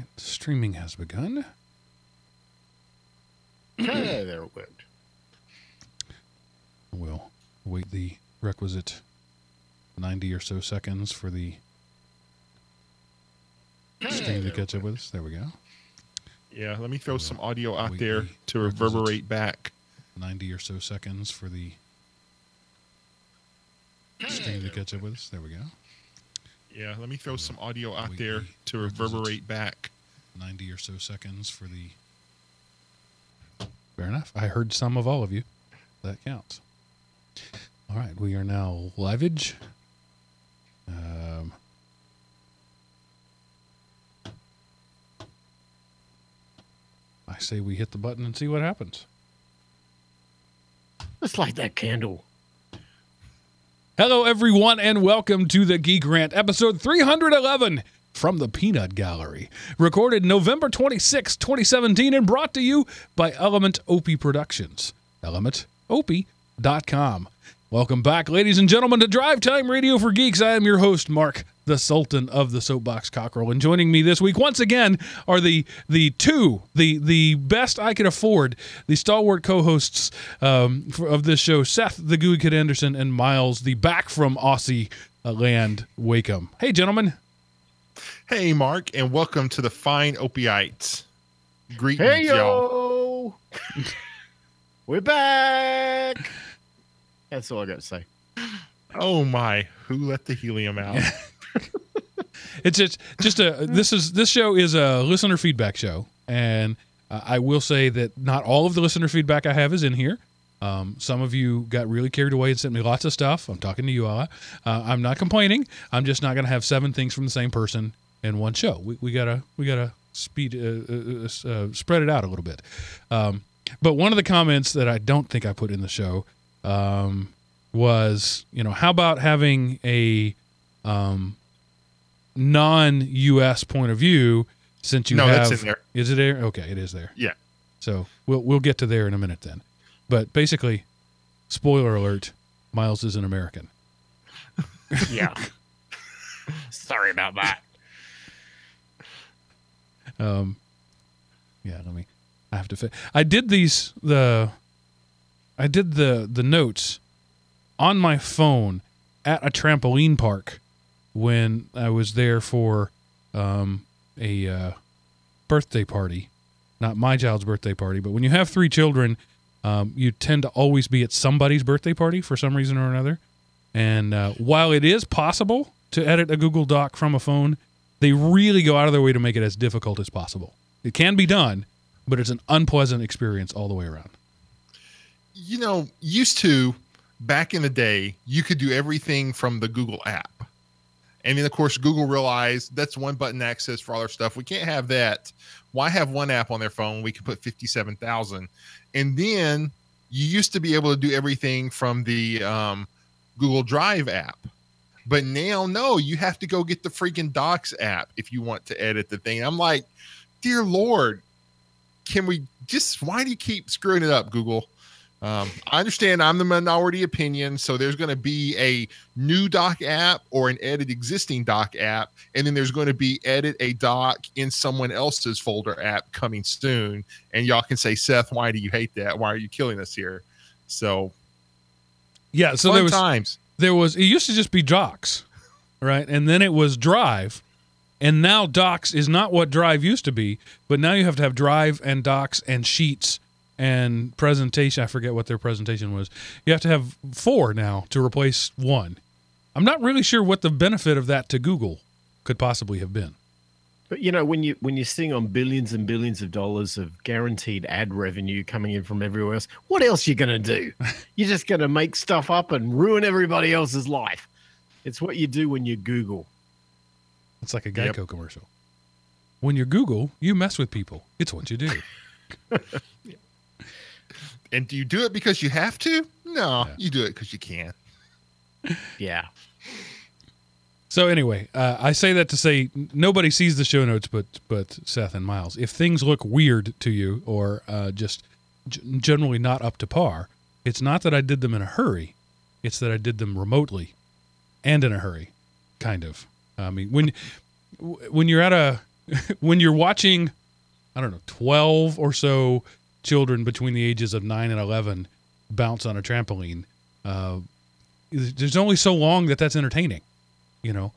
right, streaming has begun. There it went. We'll wait the requisite 90 or so seconds for the stream to catch up with us. There we go. Yeah, let me throw some audio out wait there the to reverberate back. 90 or so seconds for the stream to catch up with us. There we go. Yeah, let me throw some audio out wait there the to reverberate back. 90 or so seconds for the... Fair enough. I heard some of all of you. That counts. All right, we are now liveage. I say we hit the button and see what happens. Let's light that candle. Hello, everyone, and welcome to the GeekRant, episode 311 from the Peanut Gallery. Recorded November 26, 2017, and brought to you by Element Opie Productions. ElementOpie.com. Welcome back, ladies and gentlemen, to Drive Time Radio for Geeks. I am your host, Mark, the Sultan of the Soapbox Cockerel. And joining me this week, once again, are the best I could afford, the stalwart co-hosts of this show, Seth, the Gooey Kid Anderson, and Miles, the back from Aussie land, Wakeham. Hey, gentlemen. Hey, Mark, and welcome to the fine opiates. Greetings, Hey, y'all. yo! We're back! That's all I got to say. Oh, my. Who let the helium out? It's this show is a listener feedback show, and I will say that not all of the listener feedback I have is in here. Some of you got really carried away and sent me lots of stuff. I'm talking to you all. I'm not complaining. I'm just not going to have 7 things from the same person in one show. We gotta spread it out a little bit. But one of the comments that I don't think I put in the show was, how about having a non-U.S. point of view, since you have... No, that's in there. Is it there? Okay, it is there. Yeah. So we'll get to there in a minute then. But basically, spoiler alert, Miles is an American. Yeah. Sorry about that. Yeah, I have to I did the notes on my phone at a trampoline park when I was there for a birthday party. Not my child's birthday party, but when you have 3 children, you tend to always be at somebody's birthday party for some reason or another. And while it is possible to edit a Google Doc from a phone, they really go out of their way to make it as difficult as possible. It can be done, but it's an unpleasant experience all the way around. Used to, back in the day, you could do everything from the Google app. And then, of course, Google realized that's one button access for all our stuff. We can't have that. Why have one app on their phone? We can put 57,000. And then you used to be able to do everything from the Google Drive app. But now, no, you have to go get the freaking Docs app if you want to edit the thing. I'm like, dear Lord, why do you keep screwing it up, Google? I understand I'm the minority opinion, so there's going to be a new doc app or an edit existing doc app, and then there's going to be edit a doc in someone else's folder app coming soon. And y'all can say, Seth, why do you hate that? Why are you killing us here? So, yeah, so it used to just be Docs, right? And then it was Drive. And now Docs is not what Drive used to be, but now you have to have Drive and Docs and Sheets and presentation. I forget what their presentation was. You have to have 4 now to replace 1. I'm not really sure what the benefit of that to Google could possibly have been. But when you're sitting on billions and billions of dollars of guaranteed ad revenue coming in from everywhere else, what else are you going to do? You're just going to make stuff up and ruin everybody else's life. It's what you do when you Google. It's like a Geico commercial. When you're Google, you mess with people. It's what you do. And do you do it because you have to? No, You do it because you can. Yeah. So anyway, I say that to say nobody sees the show notes but Seth and Miles. If things look weird to you or just generally not up to par, it's not that I did them in a hurry. It's that I did them remotely and in a hurry, kind of. I mean, when you're at when you're watching, I don't know, 12 or so children between the ages of 9 and 11 bounce on a trampoline, there's only so long that's entertaining, you know.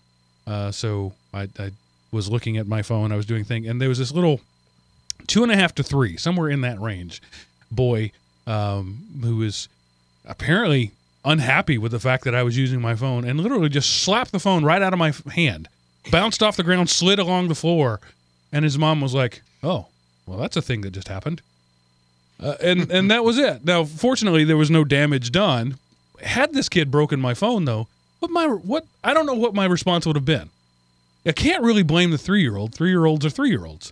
So I was looking at my phone, I was doing thing, and there was this little 2.5 to 3, somewhere in that range, boy who was apparently unhappy with the fact that I was using my phone and literally just slapped the phone right out of my hand, bounced off the ground, slid along the floor, and his mom was like, "Oh, well, that's a thing that just happened." And that was it. Now, fortunately, there was no damage done. Had this kid broken my phone, though, I don't know what my response would have been. I can't really blame the 3-year-old. 3-year-olds are 3-year-olds.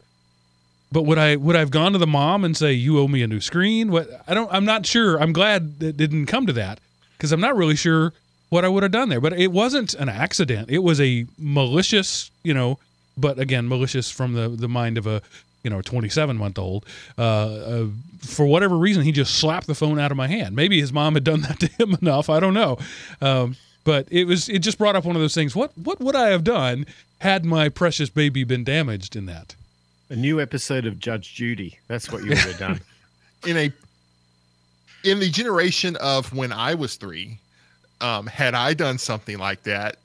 But would I have gone to the mom and say, "You owe me a new screen"? I'm not sure. I'm glad it didn't come to that, because I'm not really sure what I would have done there. But it wasn't an accident. It was a malicious, but again, malicious from the mind of a 27-month-old. For whatever reason, he just slapped the phone out of my hand. Maybe his mom had done that to him enough. I don't know. But it just brought up one of those things. What would I have done had my precious baby been damaged in that? A new episode of Judge Judy. That's what you would have done. In the generation of when I was 3, had I done something like that,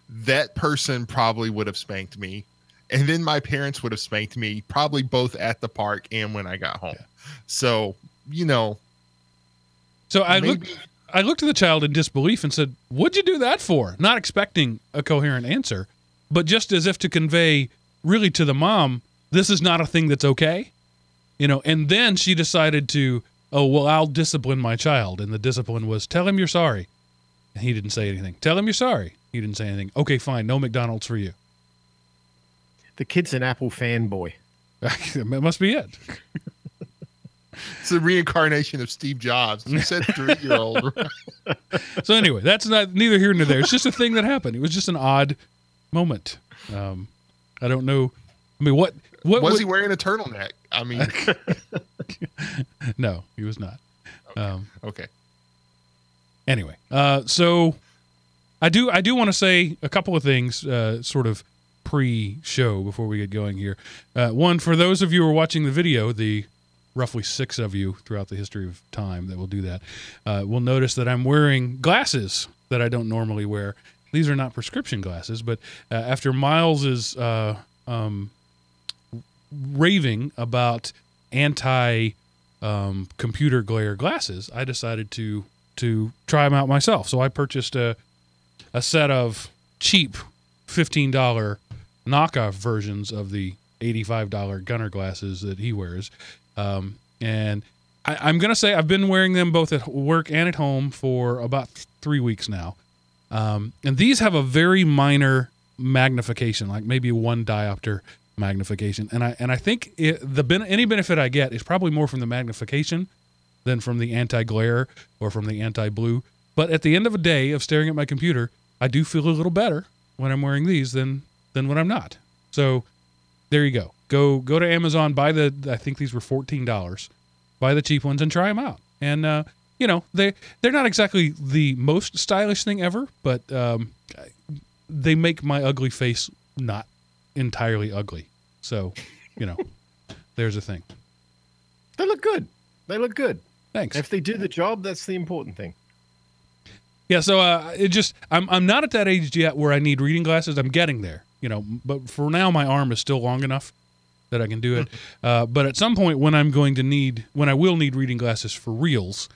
that person probably would have spanked me. And then my parents would have spanked me, probably both at the park and when I got home. Yeah. So, So I looked at the child in disbelief and said, "What'd you do that for?" Not expecting a coherent answer, but just as if to convey really to the mom, this is not a thing that's okay. And then she decided to, "Oh, well, I'll discipline my child." And the discipline was, "Tell him you're sorry." And he didn't say anything. "Tell him you're sorry." He didn't say anything. "Okay, fine. No McDonald's for you." The kid's an Apple fanboy. That must be it. It's a reincarnation of Steve Jobs. You said 3-year-old. So anyway, that's neither here nor there. It's just a thing that happened. It was just an odd moment. I don't know. I mean, what was he wearing a turtleneck? I mean, no, he was not. Okay. Anyway, so I do want to say a couple of things, sort of pre-show before we get going here. One, for those of you who are watching the video, the roughly 6 of you throughout the history of time that will do that, will notice that I'm wearing glasses that I don't normally wear. These are not prescription glasses, but after Miles's raving about anti-computer glare glasses, I decided to try them out myself. So I purchased a set of cheap $15 knockoff versions of the $85 Gunner glasses that he wears. And I'm going to say I've been wearing them both at work and at home for about 3 weeks now. And these have a very minor magnification, like maybe 1 diopter magnification. And I think any benefit I get is probably more from the magnification than from the anti-glare or from the anti-blue. But at the end of a day of staring at my computer, I do feel a little better when I'm wearing these than when I'm not. So there you go. Go to Amazon, buy I think these were $14. Buy the cheap ones and try them out. And they're not exactly the most stylish thing ever, but they make my ugly face not entirely ugly. So, there's a thing. They look good. Thanks. If they do the job, that's the important thing. Yeah, so I'm not at that age yet where I need reading glasses. I'm getting there, but for now my arm is still long enough that I can do it. But at some point when I will need reading glasses for reals,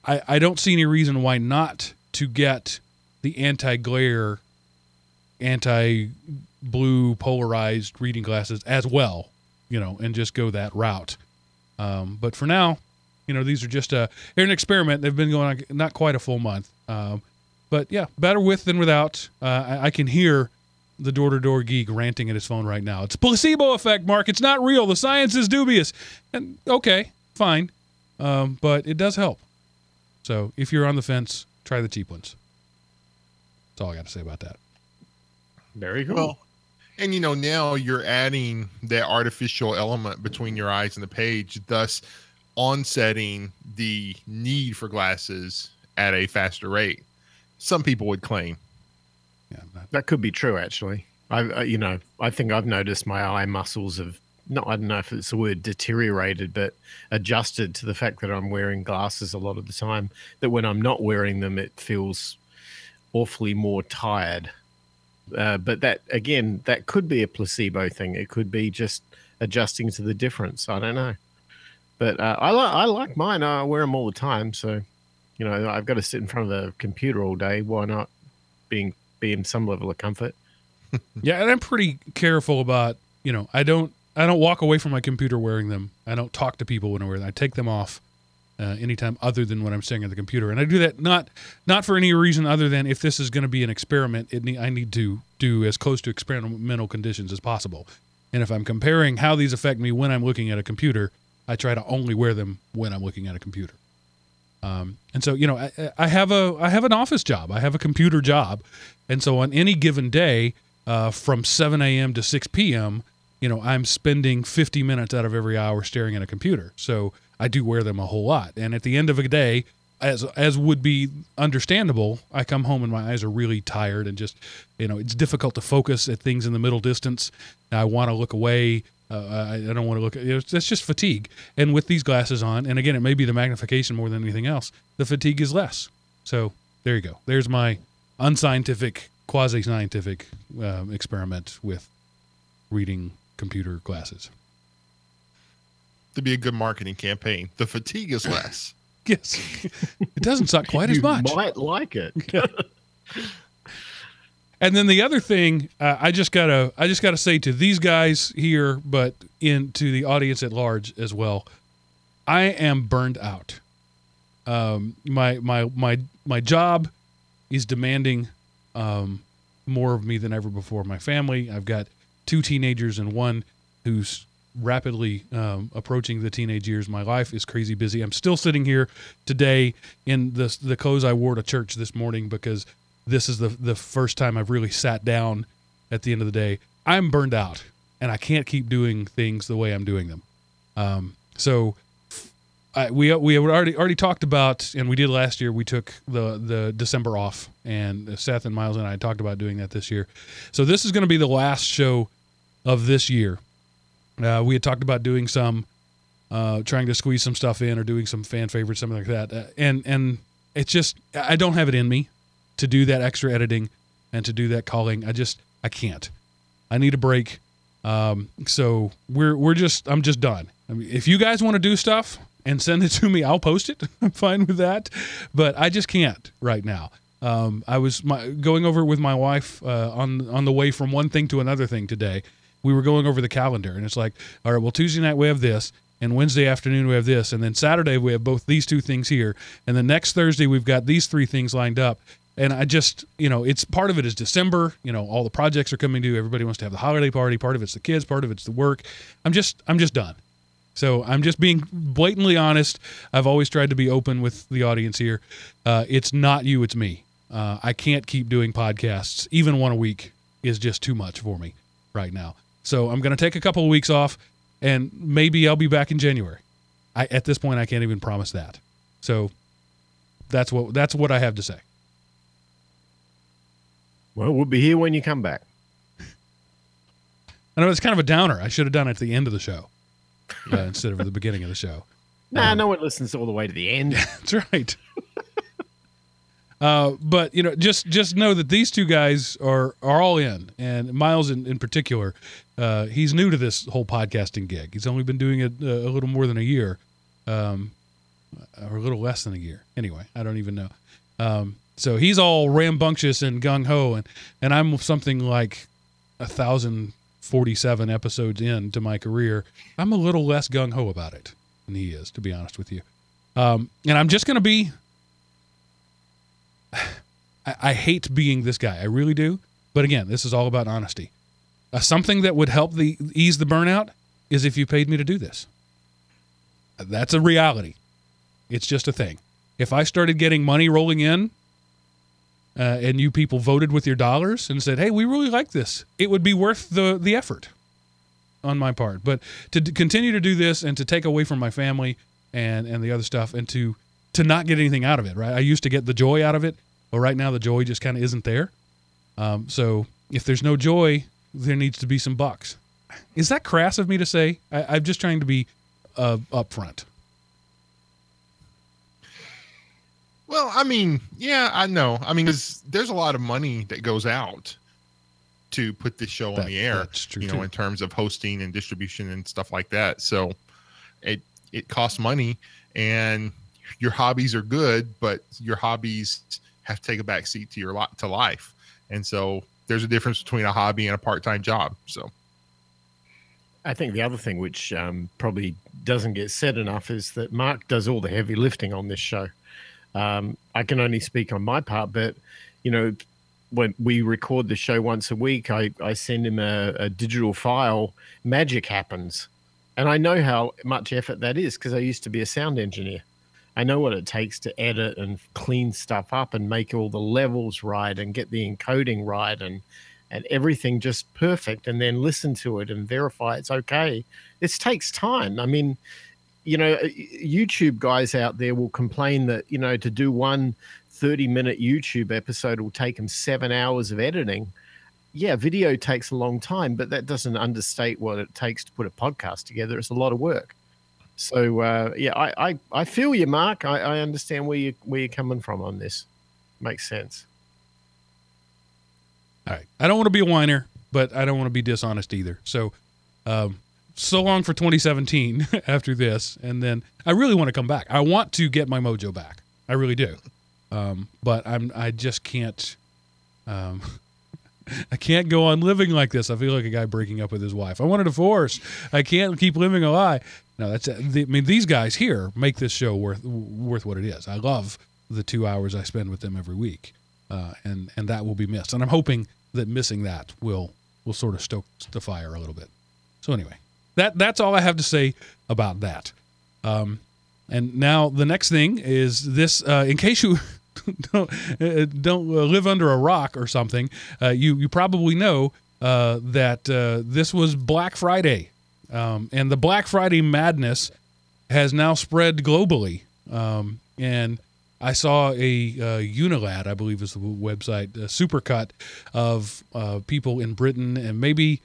I don't see any reason why not to get the anti-glare, anti-blue polarized reading glasses as well, and just go that route. But for now, these are just they're an experiment. They've been going on not quite a full month. But yeah, better with than without. I can hear the door-to-door geek ranting at his phone right now. It's placebo effect, Mark. It's not real. The science is dubious. And okay, fine. But it does help. So if you're on the fence, try the cheap ones. That's all I got to say about that. Very cool. Well, and now you're adding that artificial element between your eyes and the page, thus onsetting the need for glasses at a faster rate. Some people would claim. Yeah, that could be true, actually. I think I've noticed my eye muscles have not, I don't know if it's the word deteriorated, but adjusted to the fact that I'm wearing glasses a lot of the time, that when I'm not wearing them, it feels awfully more tired. But that, again, that could be a placebo thing. It could be just adjusting to the difference. I don't know. But I like mine. I wear them all the time. So, I've got to sit in front of the computer all day. Why not be in some level of comfort? Yeah, and I'm pretty careful about, I don't walk away from my computer wearing them. I don't talk to people when I wear them. I take them off anytime other than when I'm staring at the computer. And I do that not for any reason other than if this is going to be an experiment, I need to do as close to experimental conditions as possible. And if I'm comparing how these affect me when I'm looking at a computer, I try to only wear them when I'm looking at a computer. And so, I have an office job. I have a computer job. And so on any given day, from 7 a.m. to 6 p.m., I'm spending 50 minutes out of every hour staring at a computer. So I do wear them a whole lot. And at the end of a day, as would be understandable, I come home and my eyes are really tired and just, it's difficult to focus at things in the middle distance. I want to look away. I don't want to look at that's just fatigue. And with these glasses on, and again, it may be the magnification more than anything else, the fatigue is less. So there you go. There's my unscientific, quasi-scientific experiment with reading computer glasses. To be a good marketing campaign. The fatigue is less. Yes. It doesn't suck quite as much. You might like it. And then the other thing, I just gotta say to these guys here, but to the audience at large as well, I am burned out. My job is demanding more of me than ever before. My family, I've got 2 teenagers and one who's rapidly approaching the teenage years. My life is crazy busy. I'm still sitting here today in the clothes I wore to church this morning because this is the first time I've really sat down at the end of the day. I'm burned out, and I can't keep doing things the way I'm doing them. So we already talked about, and we did last year, we took the December off, and Seth and Miles and I talked about doing that this year. So this is going to be the last show of this year. We had talked about doing some, trying to squeeze some stuff in or doing some fan favorites, something like that. And it's just, I don't have it in me to do that extra editing and to do that calling. I can't. I need a break. So I'm just done. I mean, if you guys want to do stuff and send it to me, I'll post it. I'm fine with that, but I just can't right now. I was going over it with my wife on the way from one thing to another thing today. We were going over the calendar, and it's like, all right, well, Tuesday night we have this, and Wednesday afternoon we have this, and then Saturday we have both these 2 things here, and then next Thursday we've got these 3 things lined up. And I just, it's part of it is December, all the projects are coming due. Everybody wants to have the holiday party. Part of it's the kids, part of it's the work. I'm just done. So I'm just being blatantly honest. I've always tried to be open with the audience here. It's not you, it's me. I can't keep doing podcasts. Even one a week is just too much for me right now. So I'm going to take a couple of weeks off, and maybe I'll be back in January. At this point, I can't even promise that. So that's what I have to say. Well, we'll be here when you come back. I know it's kind of a downer. I should have done it at the end of the show instead of at the beginning of the show. Nah, no one listens all the way to the end. That's right. But just know that these 2 guys are all in, and Miles in particular. He's new to this whole podcasting gig. He's only been doing it a little more than a year, or a little less than a year. Anyway, I don't even know. So he's all rambunctious and gung-ho, and I'm something like 1,047 episodes into my career. I'm a little less gung-ho about it than he is, to be honest with you. And I'm just going to be... I hate being this guy. I really do. But again, this is all about honesty. Something that would help ease the burnout is if you paid me to do this. That's a reality. It's just a thing. If I started getting money rolling in, and you people voted with your dollars and said, hey, we really like this, it would be worth the effort on my part. But to continue to do this and to take away from my family and the other stuff and to not get anything out of it, right? I used to get the joy out of it, but right now the joy just kind of isn't there. So if there's no joy, there needs to be some bucks. Is that crass of me to say? I'm just trying to be upfront. Well, I mean, yeah, I know. I mean, there's a lot of money that goes out to put this show on the air, that's true, in terms of hosting and distribution and stuff like that. So it costs money, and your hobbies are good, but your hobbies have to take a back seat to life. And so there's a difference between a hobby and a part-time job. So I think the other thing which probably doesn't get said enough is that Mark does all the heavy lifting on this show. I can only speak on my part, but, when we record the show once a week, I send him a digital file. Magic happens. And I know how much effort that is because I used to be a sound engineer. I know what it takes to edit and clean stuff up and make all the levels right and get the encoding right and everything just perfect, and then listen to it and verify it's okay. It takes time. I mean, YouTube guys out there will complain that, to do one 30-minute YouTube episode will take them 7 hours of editing. Yeah, video takes a long time, but that doesn't understate what it takes to put a podcast together. It's a lot of work. So, I feel you, Mark. I understand where you're coming from on this. Makes sense. All right. I don't want to be a whiner, but I don't want to be dishonest either. So, so long for 2017 after this. And then I really want to come back. I want to get my mojo back. I really do. But I just can't, I can't go on living like this. I feel like a guy breaking up with his wife. I want a divorce. I can't keep living a lie. No, these guys here make this show worth what it is. I love the 2 hours I spend with them every week. And that will be missed. And I'm hoping that missing that will sort of stoke the fire a little bit. So anyway, that's all I have to say about that. And now the next thing is this, in case you don't live under a rock or something, you probably know that this was Black Friday. And the Black Friday madness has now spread globally. And I saw a Unilad, I believe is the website, a supercut of people in Britain and maybe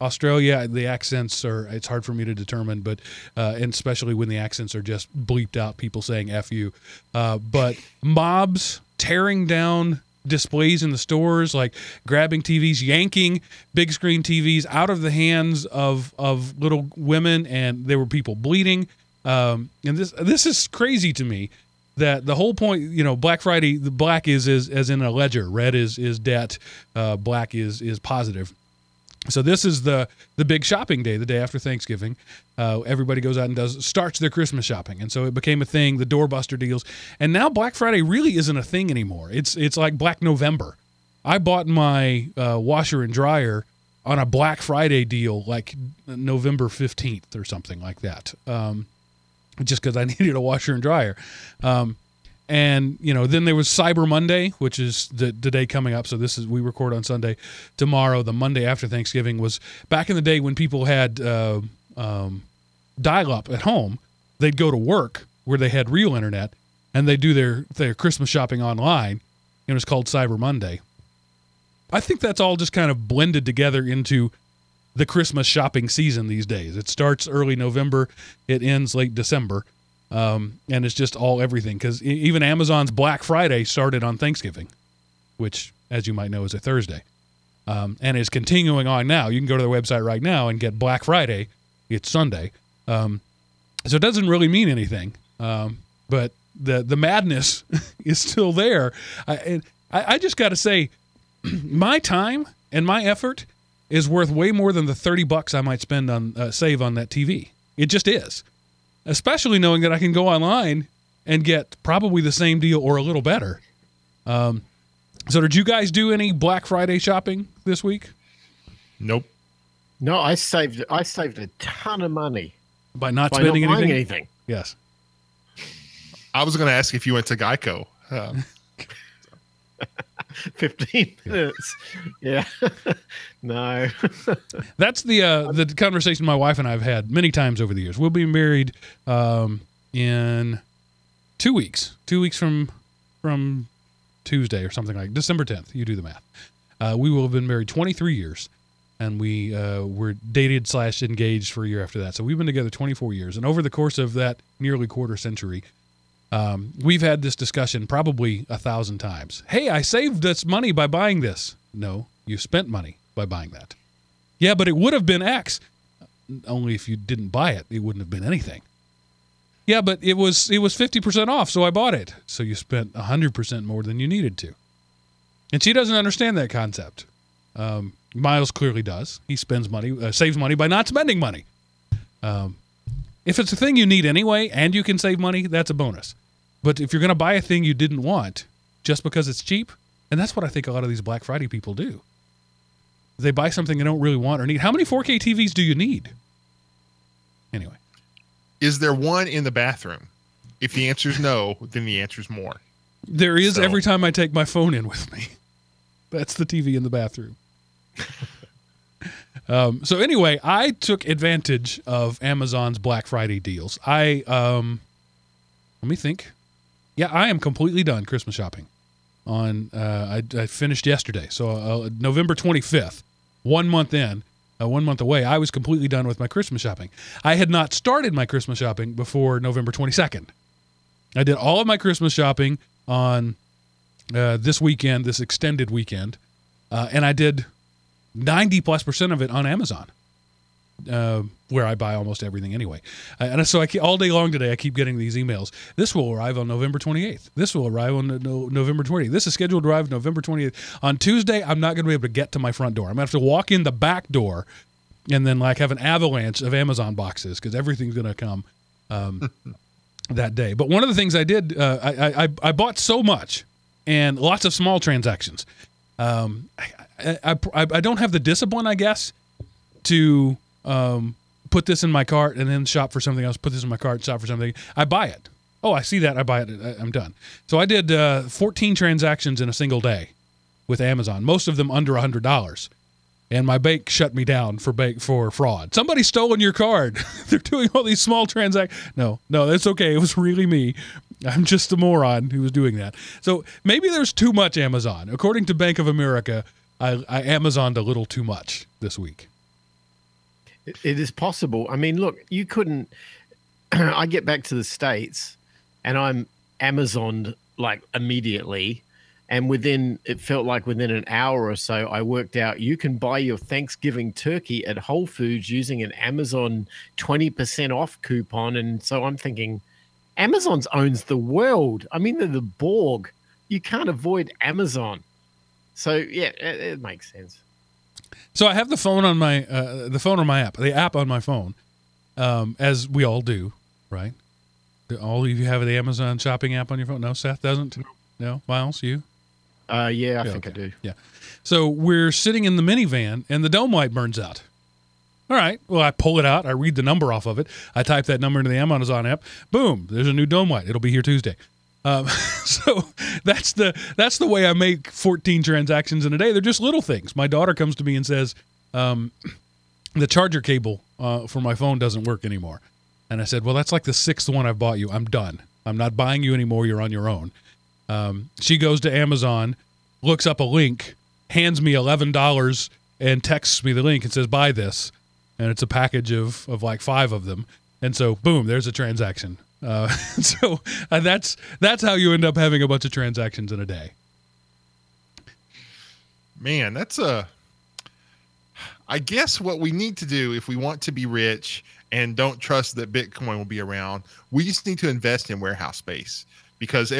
Australia. The accents it's hard for me to determine, but and especially when the accents are just bleeped out, people saying F you. But mobs tearing down displays in the stores, like grabbing TVs, yanking big screen TVs out of the hands of little women, and there were people bleeding. And this is crazy to me, that the whole point, Black Friday, the black is as in a ledger, red is debt, black is positive. So this is the big shopping day, the day after Thanksgiving. Everybody goes out and starts their Christmas shopping. And so it became a thing, the doorbuster deals. And now Black Friday really isn't a thing anymore. It's like Black November. I bought my washer and dryer on a Black Friday deal like November 15th or something like that. Just because I needed a washer and dryer. And, then there was Cyber Monday, which is the day coming up. So we record on Sunday. Tomorrow, the Monday after Thanksgiving, was back in the day when people had dial-up at home. They'd go to work where they had real internet, and they'd do their Christmas shopping online. It was called Cyber Monday. I think that's all just kind of blended together into the Christmas shopping season these days. It starts early November. It ends late December. And it's just all everything, because even Amazon's Black Friday started on Thanksgiving, which, as you might know, is a Thursday, and is continuing on now. You can go to their website right now and get Black Friday. It's Sunday. So it doesn't really mean anything, but the madness is still there. I just got to say, my time and my effort is worth way more than the $30 I might spend on save on that TV. It just is. Especially knowing that I can go online and get probably the same deal or a little better. So did you guys do any Black Friday shopping this week? Nope. No, I saved a ton of money by not spending not buying anything? anything. Yes. I was going to ask if you went to Geico. 15 minutes. Yeah. No. That's the conversation my wife and I have had many times over the years. We'll be married in 2 weeks. 2 weeks from Tuesday or something like December 10th. You do the math. We will have been married 23 years, and we were dated / engaged for a year after that. So we've been together 24 years, and over the course of that nearly quarter century, we've had this discussion probably 1,000 times. Hey, I saved this money by buying this. No, you spent money by buying that. Yeah, but it would have been X. Only if you didn't buy it, it wouldn't have been anything. Yeah, but it was 50% off, so I bought it. So you spent 100% more than you needed to. And she doesn't understand that concept. Miles clearly does. He spends money, saves money by not spending money. If it's a thing you need anyway and you can save money, that's a bonus. But if you're going to buy a thing you didn't want just because it's cheap, and that's what I think a lot of these Black Friday people do. They buy something they don't really want or need. How many 4K TVs do you need? Anyway. Is there one in the bathroom? If the answer is no, then the answer is more. There is every time I take my phone in with me. That's the TV in the bathroom. So anyway, I took advantage of Amazon's Black Friday deals. Let me think. Yeah, I am completely done Christmas shopping. I finished yesterday. So November 25th, 1 month in. 1 month away, I was completely done with my Christmas shopping. I had not started my Christmas shopping before November 22nd. I did all of my Christmas shopping on this weekend, this extended weekend, and I did 90+% of it on Amazon, where I buy almost everything anyway. And so all day long today, I keep getting these emails. This will arrive on November 28th. This will arrive on November 20th. This is scheduled to arrive November 28th. On Tuesday, I'm not going to be able to get to my front door. I'm going to have to walk in the back door and then have an avalanche of Amazon boxes because everything's going to come that day. But one of the things I did, I bought so much and lots of small transactions. I don't have the discipline, I guess, to put this in my cart and then shop for something else, put this in my cart, shop for something. I buy it. Oh, I see that. I buy it. I'm done. So I did 14 transactions in a single day with Amazon, most of them under $100. And my bank shut me down for fraud. Somebody's stolen your card. They're doing all these small transactions. No, that's okay. It was really me. I'm just a moron who was doing that. So maybe there's too much Amazon. According to Bank of America, I Amazoned a little too much this week. It is possible. I mean, look, you couldn't. I get back to the States, and I'm Amazoned immediately, and it felt like within an hour or so, I worked out you can buy your Thanksgiving turkey at Whole Foods using an Amazon 20% off coupon, and so I'm thinking, Amazon owns the world. I mean, they're the Borg. You can't avoid Amazon. So yeah, it makes sense. So I have the phone on my app, the app on my phone, as we all do, right? All of you have the Amazon shopping app on your phone? No, Seth doesn't? No? Miles, you? Yeah, I think okay. I do. Yeah. So we're sitting in the minivan, and the dome light burns out. All right. Well, I pull it out. I read the number off of it. I type that number into the Amazon app. Boom. There's a new dome light. It'll be here Tuesday. So that's the way I make 14 transactions in a day. They're just little things. My daughter comes to me and says, the charger cable for my phone doesn't work anymore. And I said, well, that's like the 6th one I've bought you. I'm done. I'm not buying you anymore. You're on your own. She goes to Amazon, looks up a link, hands me $11 and texts me the link and says, buy this. And it's a package of 5 of them. And so, boom, there's a transaction. So that's how you end up having a bunch of transactions in a day. Man, I guess what we need to do if we want to be rich and don't trust that Bitcoin will be around, we just need to invest in warehouse space, because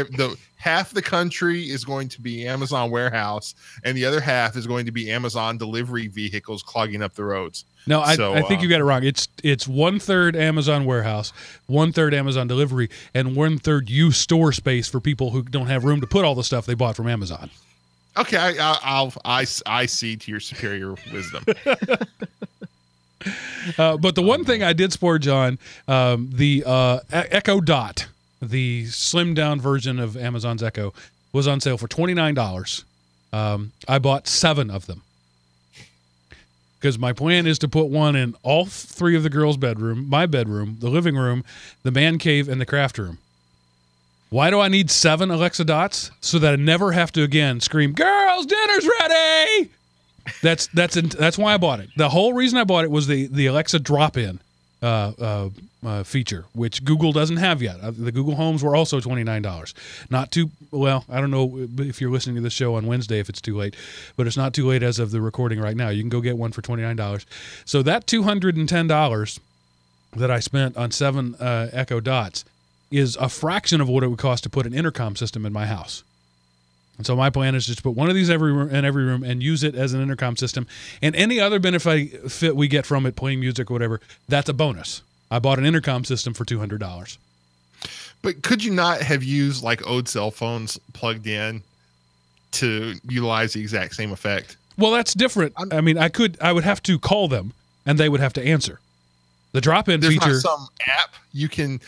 half the country is going to be Amazon warehouse and the other half is going to be Amazon delivery vehicles clogging up the roads. No, I think you got it wrong. It's 1/3 Amazon warehouse, 1/3 Amazon delivery, and 1/3 used store space for people who don't have room to put all the stuff they bought from Amazon. Okay, I see to your superior wisdom. But the one thing I did splurge on, the Echo Dot, the slimmed down version of Amazon's Echo, was on sale for $29. I bought 7 of them, because my plan is to put one in all 3 of the girls' bedroom, my bedroom, the living room, the man cave, and the craft room. Why do I need 7 Alexa dots? So that I never have to again scream, "Girls, dinner's ready." That's why I bought it. The whole reason I bought it was the Alexa drop-in feature, which Google doesn't have yet. The Google Homes were also $29. Not too well. I don't know if you're listening to this show on Wednesday if it's too late, but it's not too late as of the recording right now. You can go get one for $29. So that $210 that I spent on 7 Echo Dots is a fraction of what it would cost to put an intercom system in my house. And so my plan is just to put one of these in every room and use it as an intercom system. And any other benefit we get from it, playing music or whatever, that's a bonus. I bought an intercom system for $200. But could you not have used like old cell phones plugged in to utilize the exact same effect? Well, that's different. I mean, I would have to call them and they would have to answer. The drop-in There's feature. not some app you can,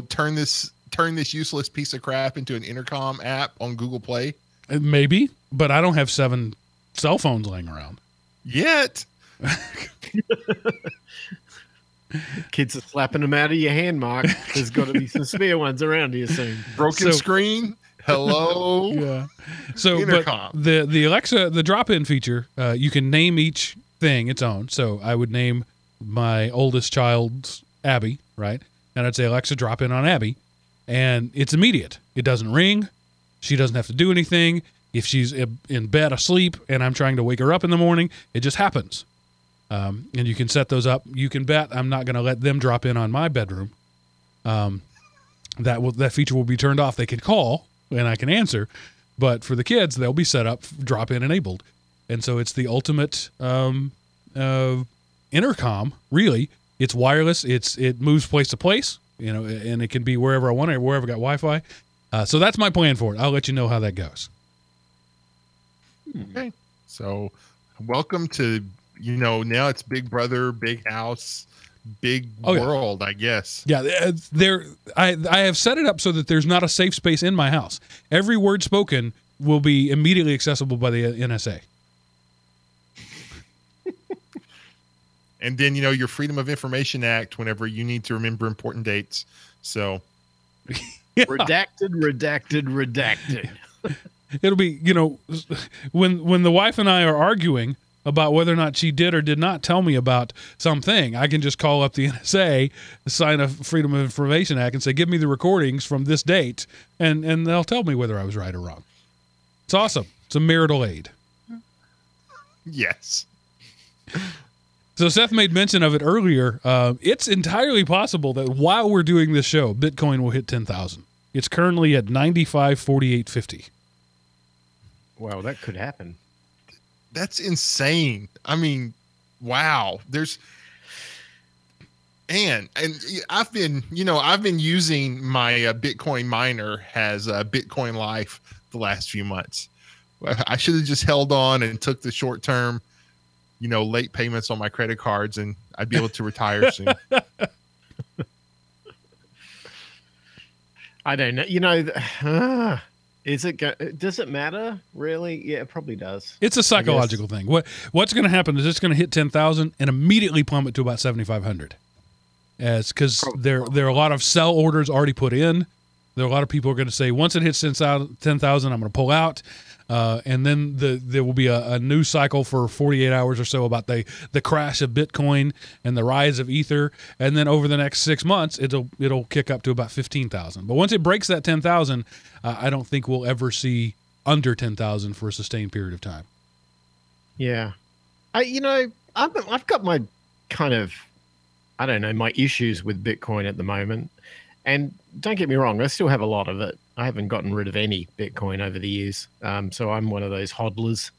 turn this useless piece of crap into an intercom app on Google Play? Maybe, but I don't have 7 cell phones laying around. Yet. Kids are slapping them out of your hand, Mark. There's got to be some spare ones around here soon. Broken screen. Hello. Yeah. So, intercom. But the Alexa, the drop-in feature, you can name each thing its own. So I would name my oldest child's Abby, right? And I'd say, Alexa, drop in on Abby. And it's immediate. It doesn't ring. She doesn't have to do anything. If she's in bed asleep and I'm trying to wake her up in the morning, it just happens. And you can set those up. You can bet I'm not going to let them drop in on my bedroom. That feature will be turned off. They can call and I can answer. But for the kids, they'll be set up, drop in enabled. And so it's the ultimate intercom, really. It's wireless. It moves place to place, and it can be wherever I want it, wherever I got Wi-Fi. So that's my plan for it. I'll let you know how that goes. Okay. So welcome to, now it's Big Brother, Big House, Big World, I guess. Yeah. I have set it up so that there's not a safe space in my house. Every word spoken will be immediately accessible by the NSA. And then, your Freedom of Information Act whenever you need to remember important dates. So Yeah. Redacted. It'll be, when the wife and I are arguing about whether or not she did or did not tell me about something, I can just call up the NSA, sign a Freedom of Information Act, and say, give me the recordings from this date, and they'll tell me whether I was right or wrong. It's awesome. It's a marital aid. Yes. So Seth made mention of it earlier. It's entirely possible that while we're doing this show, Bitcoin will hit 10,000. It's currently at 95.4850. Wow, that could happen. That's insane. I mean, wow. And I've been using my Bitcoin miner as Bitcoin Life the last few months. I should have just held on and took the short term, late payments on my credit cards, and I'd be able to retire soon. I don't know. Does it matter really? Yeah, it probably does. It's a psychological thing. What's going to happen is it's going to hit 10,000 and immediately plummet to about 7,500. Because there are a lot of sell orders already put in. There are a lot of people who are going to say, once it hits 10,000, I'm going to pull out. And then there will be a news cycle for 48 hours or so about the crash of Bitcoin and the rise of Ether. And then over the next 6 months, it'll kick up to about 15,000. But once it breaks that 10,000, I don't think we'll ever see under 10,000 for a sustained period of time. Yeah. I've got my kind of, my issues with Bitcoin at the moment. And don't get me wrong, I still have a lot of it. I haven't gotten rid of any Bitcoin over the years. So I'm one of those hodlers,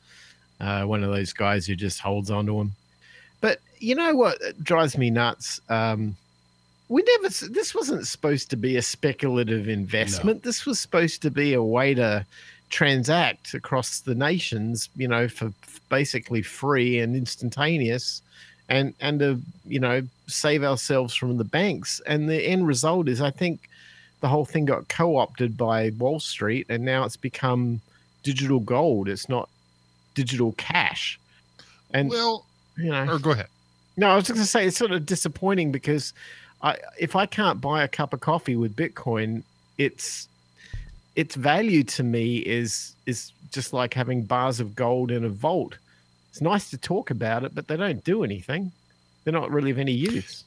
one of those guys who just holds on to them. But you know what drives me nuts? This wasn't supposed to be a speculative investment. No. This was supposed to be a way to transact across the nations, for basically free and instantaneous. And to, save ourselves from the banks. And the end result is, I think the whole thing got co-opted by Wall Street, and now it's become digital gold. It's not digital cash. And, or go ahead. No, I was just going to say it's sort of disappointing because if I can't buy a cup of coffee with Bitcoin, it's its value to me is just like having bars of gold in a vault. It's nice to talk about it, but they don't do anything. They're not really of any use.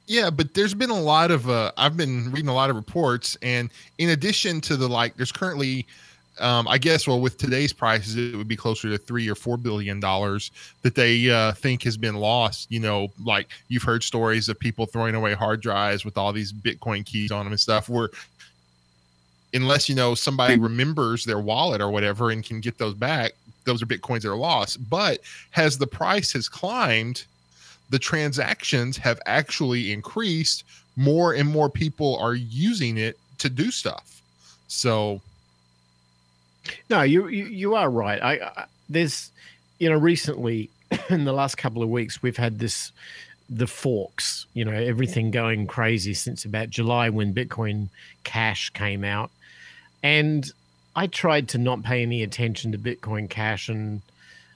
Yeah, but there's been a lot of I've been reading a lot of reports, and in addition to there's currently I guess, well, with today's prices, it would be closer to $3 or $4 billion that they think has been lost. Like you've heard stories of people throwing away hard drives with all these Bitcoin keys on them and stuff, where unless, somebody remembers their wallet or whatever and can get those back, those are Bitcoins that are lost. But as the price has climbed, the transactions have actually increased. More and more people are using it to do stuff. So no, you are right. I there's, recently in the last couple of weeks, we've had the forks, everything going crazy since about July when Bitcoin Cash came out. And I tried to not pay any attention to Bitcoin Cash. And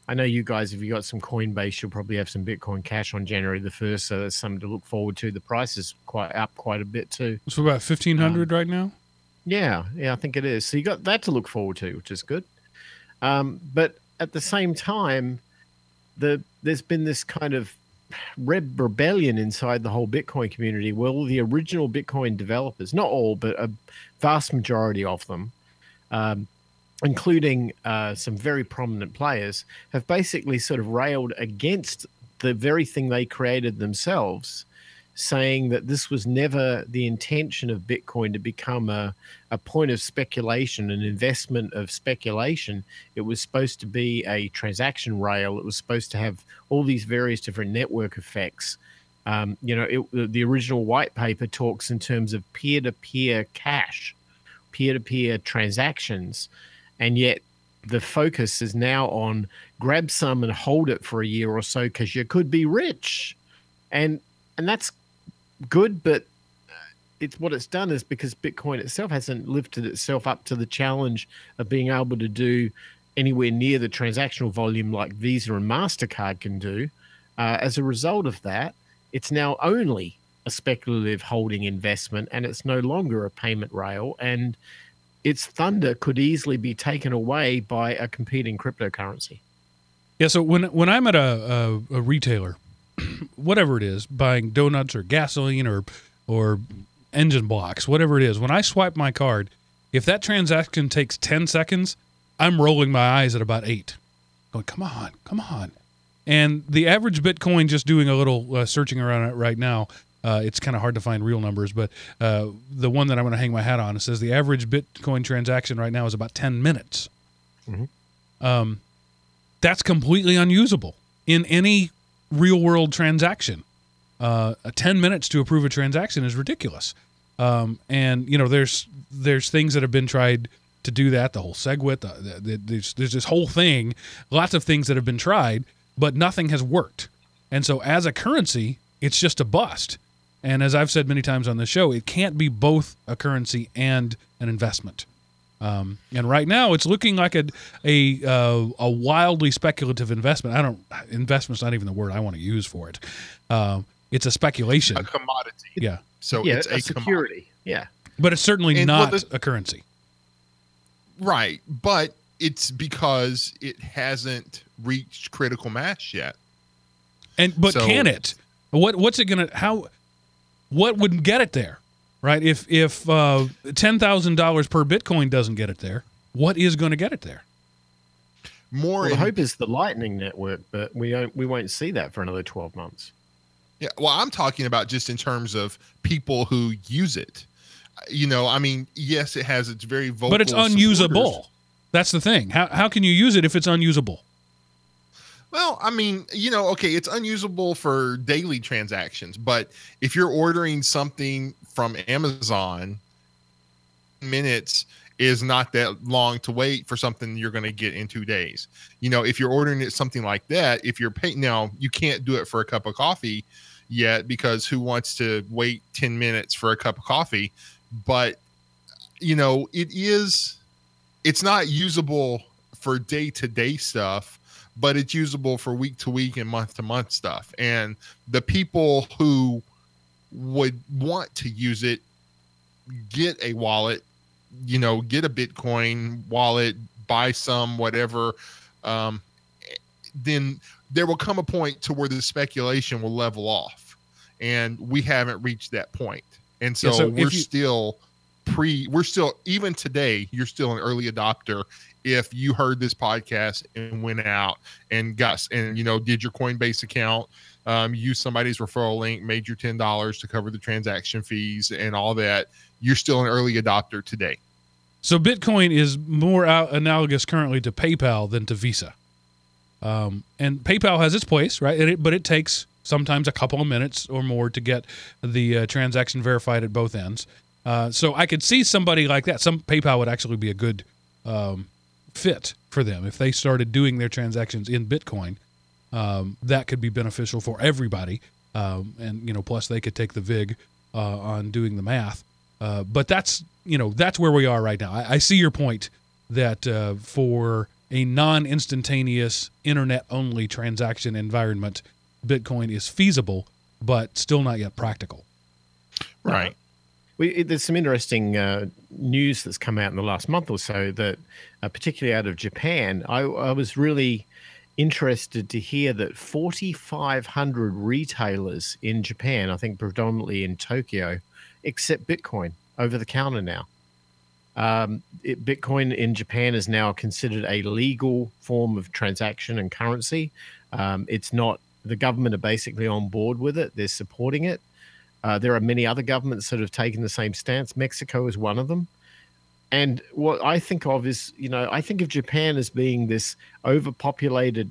I know you guys, if you got some Coinbase, you'll probably have some Bitcoin Cash on January the 1st. So there's something to look forward to. The price is quite a bit too. It's about 1,500 right now. Yeah, I think it is. So you got that to look forward to, which is good. But at the same time, there's been this kind of rebellion inside the whole Bitcoin community. Well, the original Bitcoin developers, not all, but a vast majority of them, including some very prominent players, have basically sort of railed against the very thing they created themselves, saying that this was never the intention of Bitcoin to become a point of speculation, an investment of speculation. It was supposed to be a transaction rail. It was supposed to have all these various different network effects. The original white paper talks in terms of peer-to-peer cash, peer-to-peer transactions, and yet the focus is now on grab some and hold it for a year or so because you could be rich. And that's good, but what it's done is because Bitcoin itself hasn't lifted itself up to the challenge of being able to do anywhere near the transactional volume like Visa and MasterCard can do. As a result of that, it's now only a speculative holding investment, and it's no longer a payment rail, and its thunder could easily be taken away by a competing cryptocurrency. Yeah, so when I'm at a retailer, whatever it is, buying donuts or gasoline or engine blocks, whatever it is, when I swipe my card, if that transaction takes 10 seconds, I'm rolling my eyes at about 8. Going, come on. And the average Bitcoin, just doing a little searching around it right now, it's kind of hard to find real numbers, but the one that I'm going to hang my hat on, it says the average Bitcoin transaction right now is about 10 minutes. Mm-hmm. That's completely unusable in any real-world transaction. 10 minutes to approve a transaction is ridiculous. And there's things that have been tried to do that. The whole SegWit, there's this whole thing, lots of things that have been tried, but nothing has worked. And so as a currency, it's just a bust. And as I've said many times on this show, it can't be both a currency and an investment. And right now, it's looking like a wildly speculative investment. Investment's not even the word I want to use for it. It's a speculation, a commodity. Yeah. So yeah, it's a security. Commodity. Yeah. But it's certainly not a currency. Right, but it's because it hasn't reached critical mass yet. But can it? What's it gonna? What would get it there? Right? If $10,000 per Bitcoin doesn't get it there, what is going to get it there? The hope is the Lightning Network, but we won't see that for another 12 months. Yeah, well, I'm talking about just in terms of people who use it. Yes, it has its very vocal, but it's unusable. Supporters. That's the thing. How can you use it if it's unusable? Well, okay, it's unusable for daily transactions, but if you're ordering something from Amazon, minutes is not that long to wait for something you're going to get in 2 days. If you're ordering it something like that, if you're paying now, you can't do it for a cup of coffee yet because who wants to wait 10 minutes for a cup of coffee? But it's not usable for day-to-day stuff, but it's usable for week-to-week and month-to-month stuff. And the people who would want to use it get a wallet get a Bitcoin wallet, buy some, whatever, then there will come a point to where the speculation will level off, and we haven't reached that point. And so, we're still even today, you're still an early adopter. If you heard this podcast and went out and did your Coinbase account, used somebody's referral link, made your $10 to cover the transaction fees and all that, you're still an early adopter today. So Bitcoin is more analogous currently to PayPal than to Visa. And PayPal has its place, right? But it takes sometimes a couple of minutes or more to get the transaction verified at both ends. So I could see somebody like that. Some PayPal would actually be a good fit for them if they started doing their transactions in Bitcoin. That could be beneficial for everybody, and plus they could take the vig on doing the math. But that's where we are right now. I see your point that for a non-instantaneous internet-only transaction environment, Bitcoin is feasible, but still not yet practical. Right. There's some interesting news that's come out in the last month or so that, particularly out of Japan, I was really interested to hear that 4,500 retailers in Japan, I think predominantly in Tokyo, accept Bitcoin over the counter now. Bitcoin in Japan is now considered a legal form of transaction and currency. It's not, the government are basically on board with it. They're supporting it. There are many other governments that have taken the same stance. Mexico is one of them. And what I think of is, I think of Japan as being this overpopulated,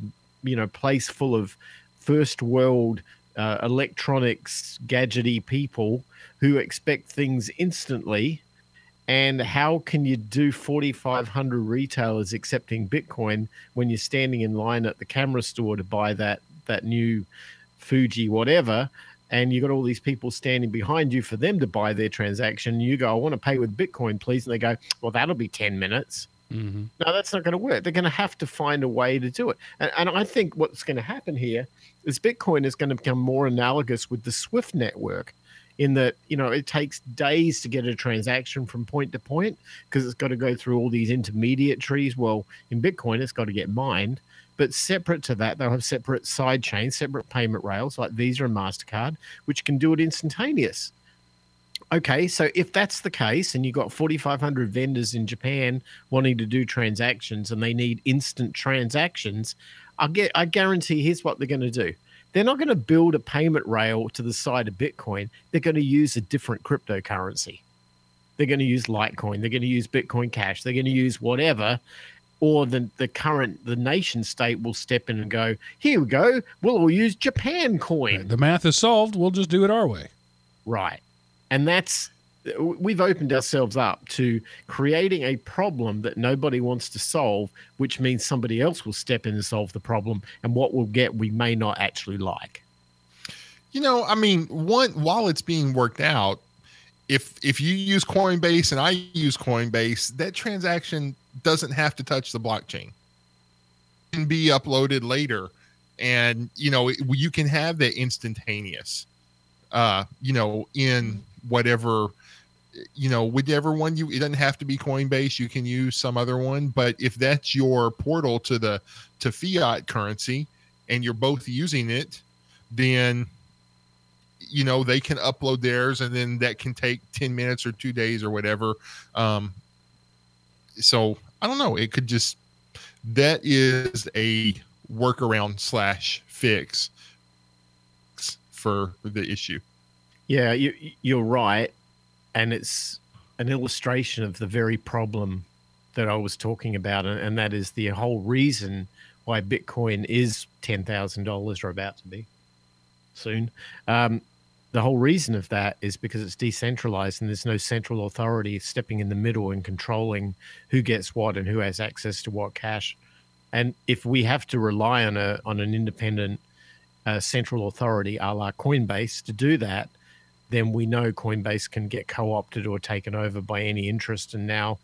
place full of first world electronics, gadgety people who expect things instantly. And how can you do 4,500 retailers accepting Bitcoin when you're standing in line at the camera store to buy that new Fuji whatever, and you got all these people standing behind you for them to buy their transaction. You go, I want to pay with Bitcoin, please. And they go, well, that'll be 10 minutes. Mm-hmm. No, that's not going to work. They're going to have to find a way to do it. And I think what's going to happen here is Bitcoin is going to become more analogous with the SWIFT network, in that, it takes days to get a transaction from point to point because it's got to go through all these intermediaries. Well, in Bitcoin, it's got to get mined. But separate to that, they'll have separate side chains, separate payment rails like Visa and MasterCard, which can do it instantaneous. Okay, so if that's the case and you've got 4,500 vendors in Japan wanting to do transactions and they need instant transactions, I guarantee here's what they're going to do. They're not going to build a payment rail to the side of Bitcoin. They're going to use a different cryptocurrency. They're going to use Litecoin. They're going to use Bitcoin Cash. They're going to use whatever. Or the nation state will step in and go, here we go. We'll all use Japan coin. Right. The math is solved. We'll just do it our way. Right. And we've opened ourselves up to creating a problem that nobody wants to solve, which means somebody else will step in and solve the problem. And what we'll get, we may not actually like. While it's being worked out, if you use Coinbase and I use Coinbase, that transaction doesn't have to touch the blockchain. It can be uploaded later, and you can have that instantaneous. In whatever, whichever one it doesn't have to be Coinbase. You can use some other one, but if that's your portal to fiat currency, and you're both using it, then they can upload theirs, and then that can take 10 minutes or 2 days or whatever. So I don't know. It could that is a workaround / fix for the issue. Yeah, you're right. And it's an illustration of the very problem that I was talking about. And that is the whole reason why Bitcoin is $10,000 or about to be soon. The whole reason of that is because it's decentralized and there's no central authority stepping in the middle and controlling who gets what and who has access to what cash. And if we have to rely on an independent central authority a la Coinbase to do that, then we know Coinbase can get co-opted or taken over by any interest, and now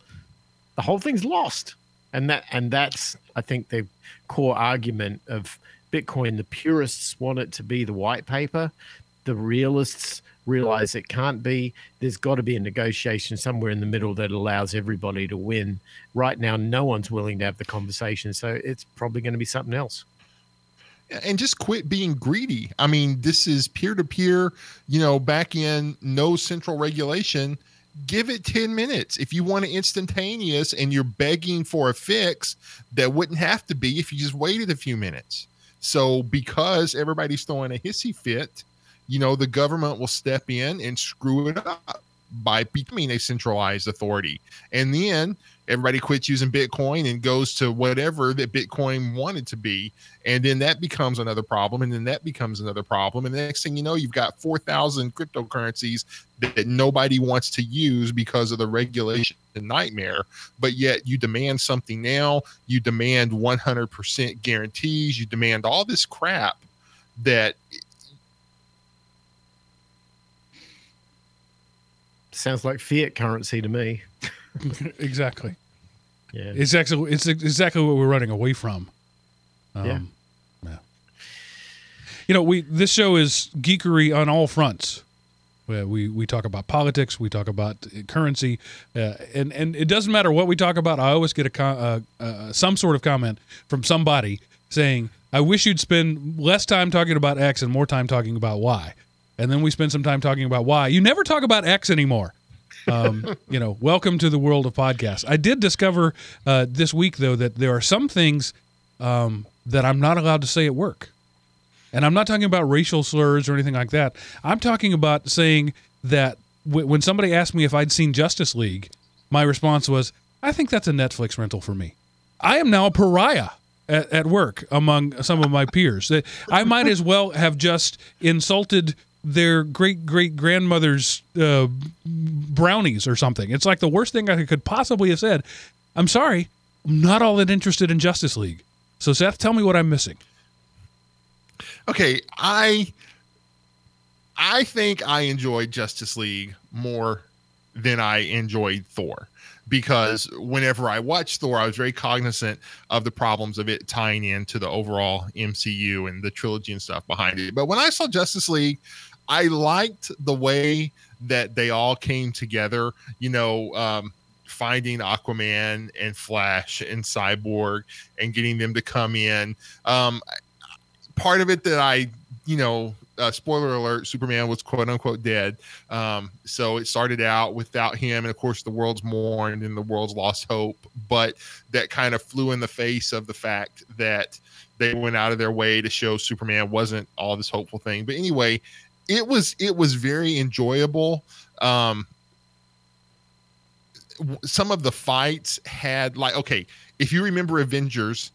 the whole thing's lost. And that's, I think, the core argument of Bitcoin. The purists want it to be the white paper. The realists realize it can't be. There's got to be a negotiation somewhere in the middle that allows everybody to win. Right now, no one's willing to have the conversation, so it's probably going to be something else. And just quit being greedy. I mean, this is peer-to-peer, back in no central regulation. Give it 10 minutes. If you want it instantaneous and you're begging for a fix, that wouldn't have to be if you just waited a few minutes. So because everybody's throwing a hissy fit, the government will step in and screw it up by becoming a centralized authority. And then everybody quits using Bitcoin and goes to whatever that Bitcoin wanted to be. And then that becomes another problem. And then that becomes another problem. And the next thing you know, you've got 4,000 cryptocurrencies that nobody wants to use because of the regulation nightmare. But yet you demand something now. You demand 100% guarantees. You demand all this crap that... Sounds like fiat currency to me. Exactly. Yeah. It's exactly what we're running away from. Yeah. This show is geekery on all fronts. We talk about politics, we talk about currency, and it doesn't matter what we talk about. I always get some sort of comment from somebody saying, "I wish you'd spend less time talking about X and more time talking about Y." And then we spend some time talking about Y. You never talk about X anymore. Welcome to the world of podcasts. I did discover this week, though, that there are some things that I'm not allowed to say at work. And I'm not talking about racial slurs or anything like that. I'm talking about saying that when somebody asked me if I'd seen Justice League, my response was, I think that's a Netflix rental for me. I am now a pariah at work among some of my peers. I might as well have just insulted their great-great-grandmother's brownies or something. It's like the worst thing I could possibly have said. I'm sorry, I'm not all that interested in Justice League. So, Seth, tell me what I'm missing. Okay, I think I enjoyed Justice League more than I enjoyed Thor, because whenever I watched Thor, I was very cognizant of the problems of it tying into the overall MCU and the trilogy and stuff behind it. But when I saw Justice League, I liked the way that they all came together, finding Aquaman and Flash and Cyborg and getting them to come in. Part of it that I, spoiler alert, Superman was quote unquote dead. So it started out without him. And of course the world's mourned and the world's lost hope, but that kind of flew in the face of the fact that they went out of their way to show Superman wasn't all this hopeful thing. But anyway, it was very enjoyable. Some of the fights had if you remember Avengers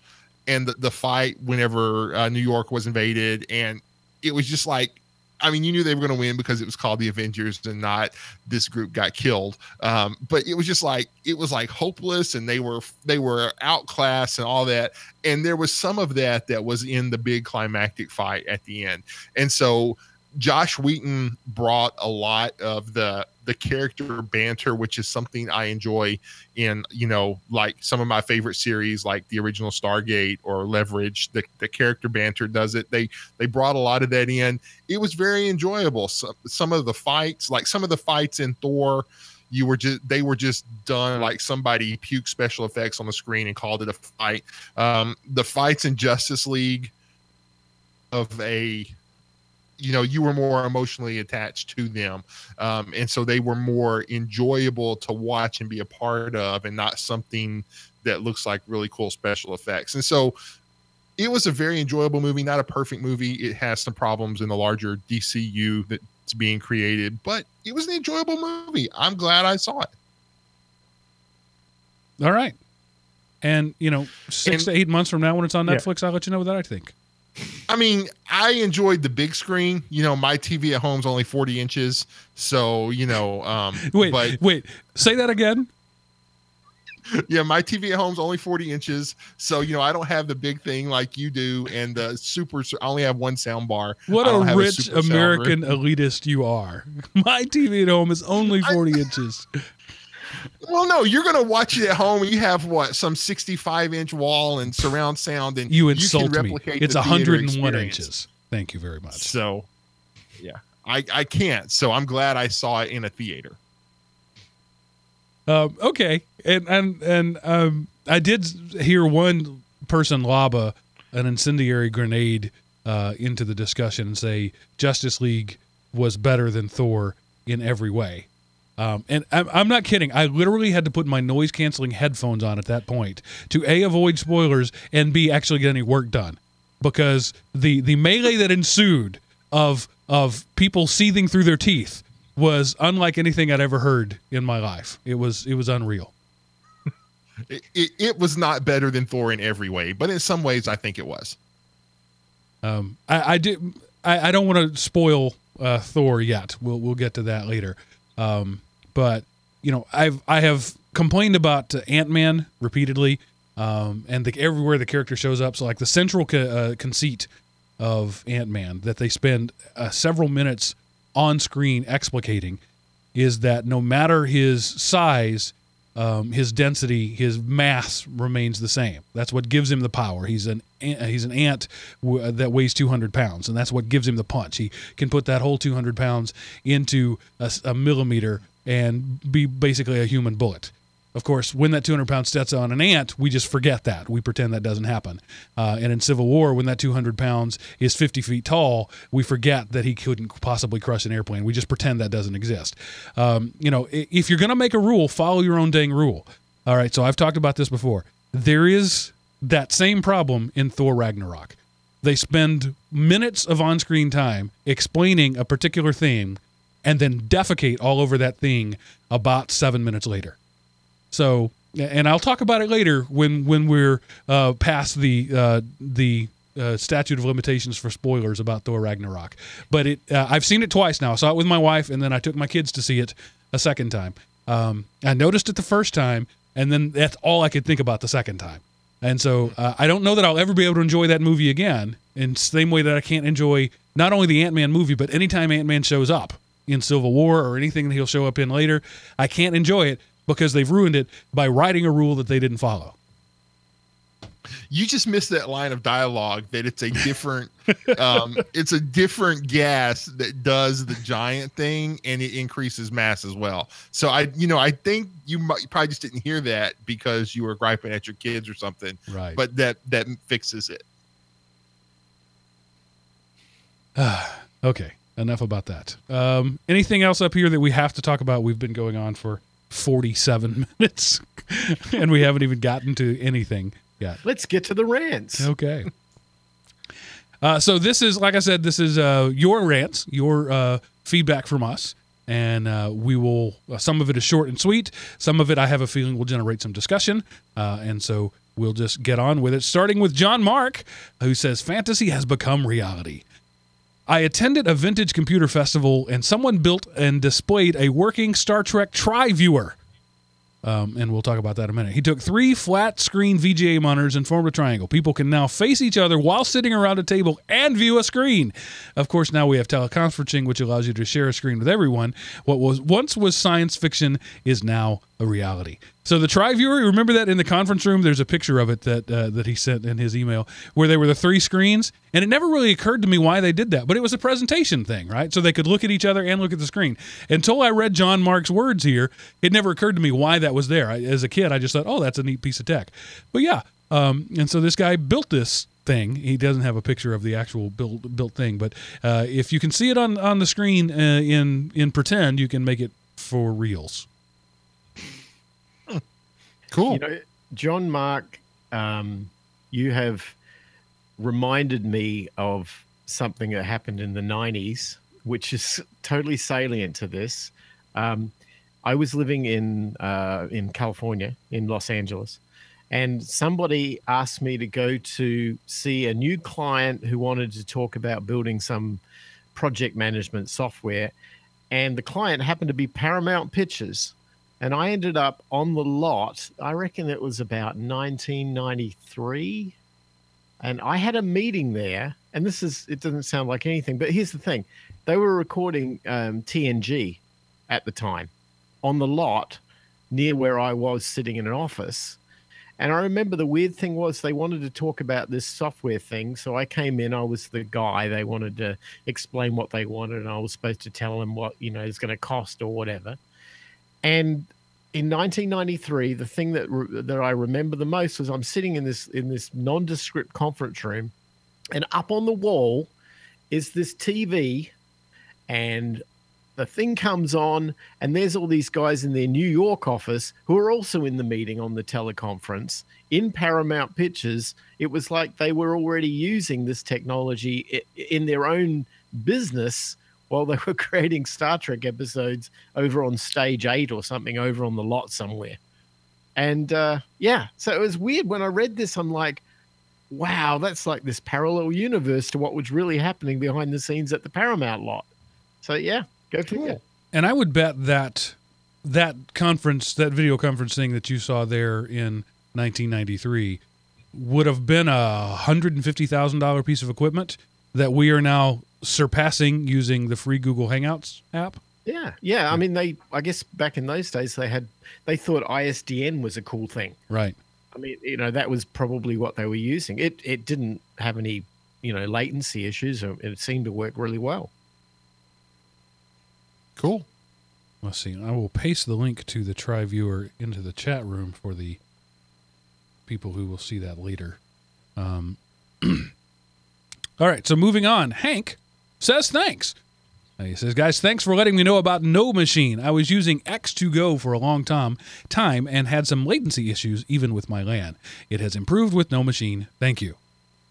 and the fight whenever New York was invaded, and it was just you knew they were going to win because it was called the Avengers and not this group got killed. But it was just it was hopeless, and they were outclassed and all that. And there was some of that was in the big climactic fight at the end. And so Josh Wheaton brought a lot of the character banter, which is something I enjoy in, some of my favorite series, like the original Stargate or Leverage. The character banter does it. They brought a lot of that in. It was very enjoyable. Some of the fights, some of the fights in Thor, they were just done like somebody puked special effects on the screen and called it a fight. The fights in Justice League you were more emotionally attached to them. And so they were more enjoyable to watch and be a part of, and not something that looks like really cool special effects. And so it was a very enjoyable movie, not a perfect movie. It has some problems in the larger DCU that's being created, but it was an enjoyable movie. I'm glad I saw it. All right. And, 6 to 8 months from now when it's on Netflix, I'll let you know what I think. I mean, I enjoyed the big screen. My TV at home is only 40 inches. So, wait, say that again. Yeah, my TV at home is only 40 inches. So, I don't have the big thing like you do. And I only have one sound bar. What a rich American elitist you are. My TV at home is only 40 inches. Well, no, you're going to watch it at home. And you have some 65-inch wall and surround sound, and you insult can me. replicate It's the 101 experience. inches. Thank you very much. So, yeah, I can't. So I'm glad I saw it in a theater. Okay, and I did hear one person lob an incendiary grenade into the discussion and say Justice League was better than Thor in every way. And I'm not kidding. I literally had to put my noise-canceling headphones on at that point to A, avoid spoilers, and B, actually get any work done. Because the melee that ensued of people seething through their teeth was unlike anything I'd ever heard in my life. It was unreal. It was not better than Thor in every way, but in some ways I think it was. I don't want to spoil Thor yet. We'll get to that later. But you know, I have complained about Ant-Man repeatedly, and everywhere the character shows up. So like the central conceit of Ant-Man that they spend several minutes on screen explicating is that no matter his size, his density, his mass remains the same. That's what gives him the power. He's an ant that weighs 200 pounds, and that's what gives him the punch. He can put that whole 200 pounds into a millimeter and be basically a human bullet. Of course, when that 200 pounds steps on an ant, we just forget that. We pretend that doesn't happen. And in Civil War, when that 200 pounds is 50 feet tall, we forget that he couldn't possibly crush an airplane. We just pretend that doesn't exist. You know, if you're going to make a rule, follow your own dang rule. All right, so I've talked about this before. There is that same problem in Thor Ragnarok. They spend minutes of on-screen time explaining a particular thing and then defecate all over that thing about 7 minutes later. So, and I'll talk about it later when we're past the statute of limitations for spoilers about Thor Ragnarok. But I've seen it twice now. I saw it with my wife, and then I took my kids to see it a second time. I noticed it the first time, and then that's all I could think about the second time. And so I don't know that I'll ever be able to enjoy that movie again in the same way that I can't enjoy not only the Ant-Man movie, but anytime Ant-Man shows up in Civil War or anything that he'll show up in later, I can't enjoy it because they've ruined it by writing a rule that they didn't follow. You just missed that line of dialogue that it's a different it's a different gas that does the giant thing, and it increases mass as well. So I think you probably just didn't hear that because you were griping at your kids or something. Right. But that fixes it. Okay, enough about that. Anything else up here that we have to talk about? We've been going on for 47 minutes and we haven't even gotten to anything yet. Let's get to the rants. Okay. So this is, like I said, this is your rants, your feedback from us. And we will, some of it is short and sweet. Some of it, I have a feeling, will generate some discussion. And so we'll just get on with it. Starting with John Mark, who says, fantasy has become reality. I attended a vintage computer festival and someone built and displayed a working Star Trek tri-viewer. And we'll talk about that in a minute. He took 3 flat-screen VGA monitors and formed a triangle. People can now face each other while sitting around a table and view a screen. Of course, now we have teleconferencing, which allows you to share a screen with everyone. What once was science fiction is now a reality. So the tri-viewer, remember that in the conference room? There's a picture of it that he sent in his email where there were the 3 screens. And it never really occurred to me why they did that. But it was a presentation thing, right? So they could look at each other and look at the screen. Until I read John Mark's words here, it never occurred to me why that was there. As a kid, I just thought, oh, that's a neat piece of tech. But yeah, and so this guy built this thing. He doesn't have a picture of the actual built thing. But if you can see it on the screen in pretend, you can make it for reals. Cool. You know, John Mark, you have reminded me of something that happened in the 90s, which is totally salient to this. I was living in California, in Los Angeles, and somebody asked me to go to see a new client who wanted to talk about building some project management software. And the client happened to be Paramount Pictures. And I ended up on the lot, I reckon it was about 1993. And I had a meeting there. And it doesn't sound like anything, but here's the thing. They were recording TNG at the time on the lot near where I was sitting in an office. And I remember the weird thing was they wanted to talk about this software thing. So I came in, I was the guy. They wanted to explain what they wanted, and I was supposed to tell them what, it's going to cost or whatever. And in 1993, the thing that I remember the most was I'm sitting in this nondescript conference room, and up on the wall is this TV, and the thing comes on, and there's all these guys in their New York office who are also in the meeting on the teleconference in Paramount Pictures. It was like they were already using this technology in their own business while they were creating Star Trek episodes over on Stage 8 or something over on the lot somewhere. And so it was weird. When I read this, I'm like, wow, that's like this parallel universe to what was really happening behind the scenes at the Paramount lot. So yeah. Go figure. And I would bet that conference, that video conferencing that you saw there in 1993 would have been a $150,000 piece of equipment that we are now surpassing using the free Google Hangouts app. Yeah. I mean, I guess back in those days they thought ISDN was a cool thing. Right. I mean, that was probably what they were using. It didn't have any, latency issues. It seemed to work really well. Cool. Let's see. I will paste the link to the TriViewer into the chat room for the people who will see that later. All right, so moving on. Hank says thanks. He says, guys, thanks for letting me know about No Machine. I was using X2Go for a long time and had some latency issues even with my LAN. It has improved with No Machine. Thank you.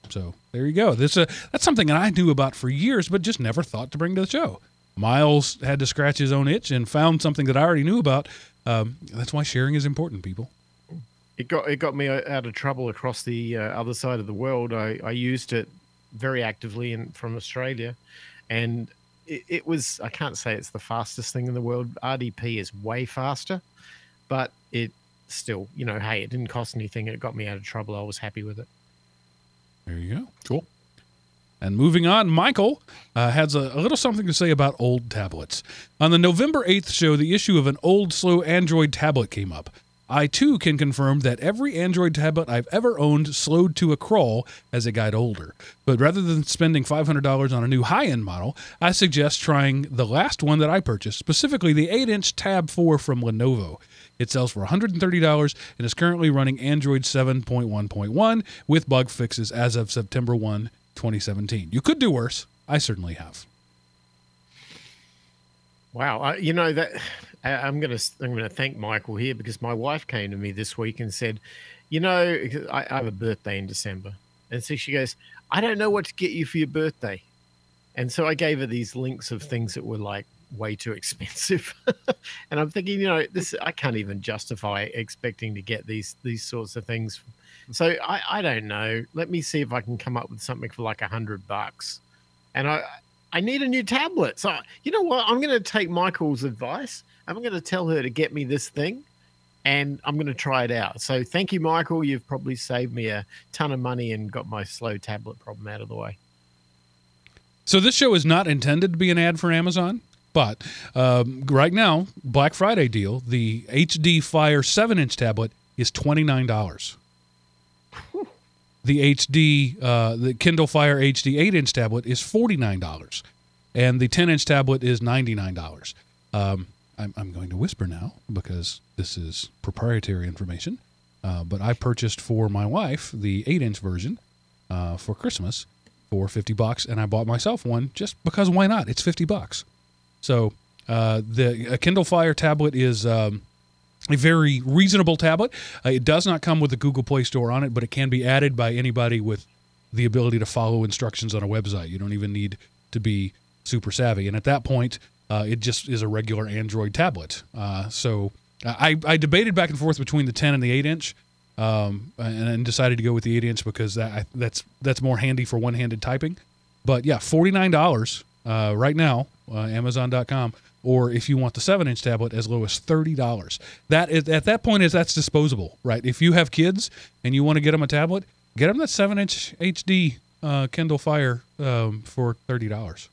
So there you go. That's something that I knew about for years, but just never thought to bring to the show. Miles had to scratch his own itch and found something that I already knew about. That's why sharing is important, people. It got me out of trouble across the other side of the world. I used it very actively from Australia, and it was, I can't say it's the fastest thing in the world. RDP is way faster, but it still, hey, it didn't cost anything. It got me out of trouble. I was happy with it. There you go. Cool. And moving on, Michael has a little something to say about old tablets. On the November 8th show, the issue of an old, slow Android tablet came up. I, too, can confirm that every Android tablet I've ever owned slowed to a crawl as it got older. But rather than spending $500 on a new high-end model, I suggest trying the last one that I purchased, specifically the 8-inch Tab 4 from Lenovo. It sells for $130 and is currently running Android 7.1.1 with bug fixes as of September 1, 2017. You could do worse. I certainly have. Wow, that I'm gonna thank Michael here, because my wife came to me this week and said, I have a birthday in December, and so she goes, I don't know what to get you for your birthday, and so I gave her these links of things that were like way too expensive, and I'm thinking, this I can't even justify expecting to get these sorts of things. So I don't know. Let me see if I can come up with something for like $100, and I need a new tablet. So you know what? I'm going to take Michael's advice. I'm going to tell her to get me this thing, and I'm going to try it out. So thank you, Michael. You've probably saved me a ton of money and got my slow tablet problem out of the way. So this show is not intended to be an ad for Amazon, but right now, Black Friday deal, the HD Fire 7-inch tablet is $29. The Kindle Fire HD 8-inch tablet is $49, and the 10-inch tablet is $99. I'm going to whisper now because this is proprietary information, but I purchased for my wife the 8-inch version for Christmas for $50, and I bought myself one just because why not? It's $50. So the Kindle Fire tablet is a very reasonable tablet. It does not come with the Google Play Store on it, but it can be added by anybody with the ability to follow instructions on a website. You don't even need to be super savvy. And at that point, it just is a regular Android tablet. So I debated back and forth between the 10 and the 8-inch, and decided to go with the 8-inch because that's more handy for one-handed typing. But yeah, $49 right now, Amazon.com. Or if you want the 7-inch tablet, as low as $30. That is, at that point, that's disposable, right? If you have kids and you want to get them a tablet, get them that 7-inch HD Kindle Fire for $30.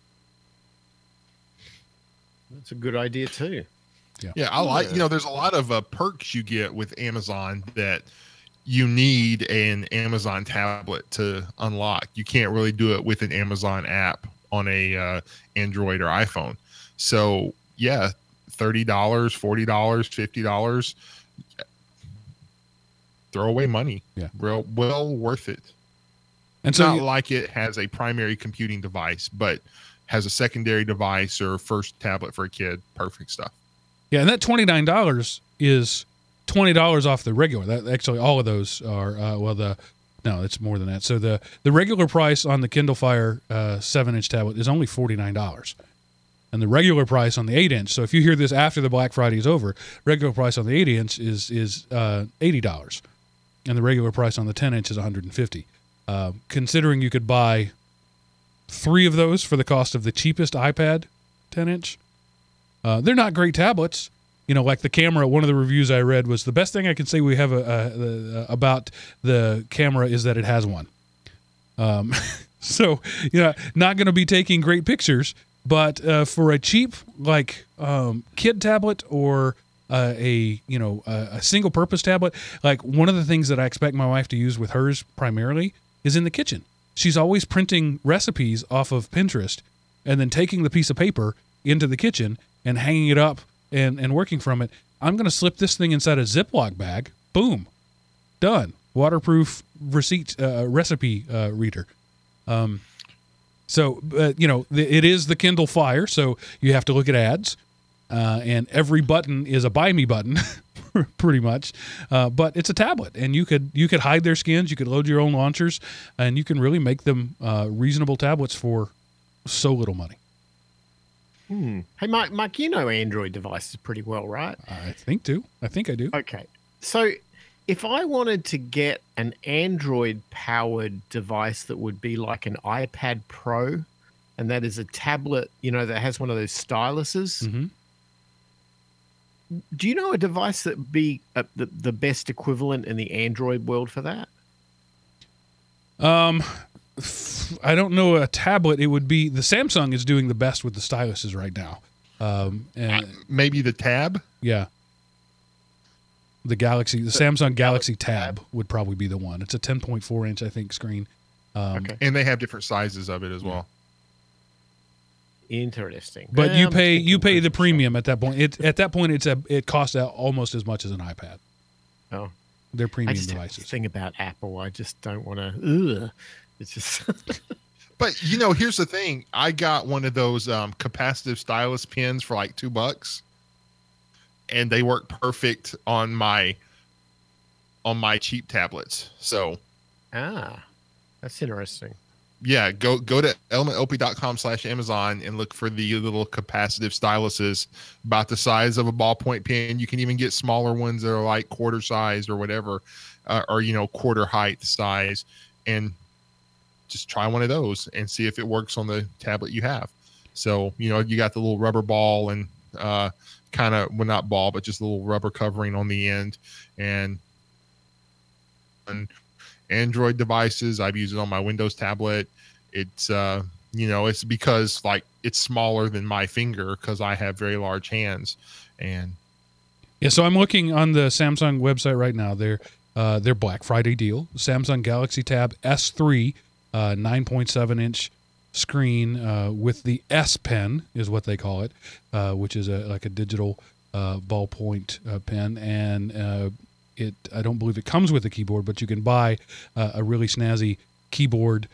That's a good idea too. Yeah, I like. There's a lot of perks you get with Amazon that you need an Amazon tablet to unlock. You can't really do it with an Amazon app on a Android or iPhone. So yeah, $30, $40, $50, throw away money. Yeah. Well worth it. And so Not like it has a primary computing device, but has a secondary device or first tablet for a kid. Perfect stuff. yeah, and that $29 is $20 off the regular. That actually all of those are no, it's more than that. So the regular price on the Kindle Fire 7-inch tablet is only $49. And the regular price on the 8-inch, so if you hear this after the Black Friday is over, regular price on the 8-inch is $80. And the regular price on the 10-inch is $150. Considering you could buy 3 of those for the cost of the cheapest iPad 10-inch, they're not great tablets. You know, like the camera, one of the reviews I read was the best thing I can say we have about the camera is that it has one. So, you know, not going to be taking great pictures, but for a cheap, like, kid tablet or a single purpose tablet, like one of the things that I expect my wife to use with hers primarily is in the kitchen. She's always printing recipes off of Pinterest and then taking the piece of paper into the kitchen and hanging it up and working from it. I'm going to slip this thing inside a Ziploc bag. Boom. Done. Waterproof recipe reader. So, it is the Kindle Fire, so you have to look at ads. And every button is a buy me button, pretty much. But it's a tablet, and you could hide their skins. You could load your own launchers, and you can really make them reasonable tablets for so little money. Hey, Mike, you know Android devices pretty well, right? I think I do. Okay. So if I wanted to get an Android-powered device that would be like an iPad Pro, and that is a tablet, that has one of those styluses, Mm-hmm. do you know a device that would be the best equivalent in the Android world for that? I don't know a tablet. It would be the Samsung is doing the best with the styluses right now. And Maybe the Tab. yeah, the Samsung Galaxy Tab would probably be the one. It's a 10.4 inch, I think, screen. Okay. And they have different sizes of it as well. Interesting. But you pay the premium at that point. It costs almost as much as an iPad. Oh, They're premium I just devices. have this thing about Apple. I just don't want to. It's just. But here's the thing. I got one of those capacitive stylus pens for like $2, and they work perfect on my cheap tablets. So, that's interesting. yeah, go to elementop.com/Amazon and look for the little capacitive styluses about the size of a ballpoint pen. You can even get smaller ones that are like quarter size or whatever, or quarter height size, and just try one of those and see if it works on the tablet you have. So, you got the little rubber ball and kind of, well, not ball, but just a little rubber covering on the end. And Android devices, I've used it on my Windows tablet. It's it's because like it's smaller than my finger because I have very large hands. And yeah, so I'm looking on the Samsung website right now. Their Black Friday deal: Samsung Galaxy Tab S3, 9.7 inch screen with the S Pen is what they call it, which is like a digital ballpoint pen, and I don't believe it comes with a keyboard, but you can buy a really snazzy keyboard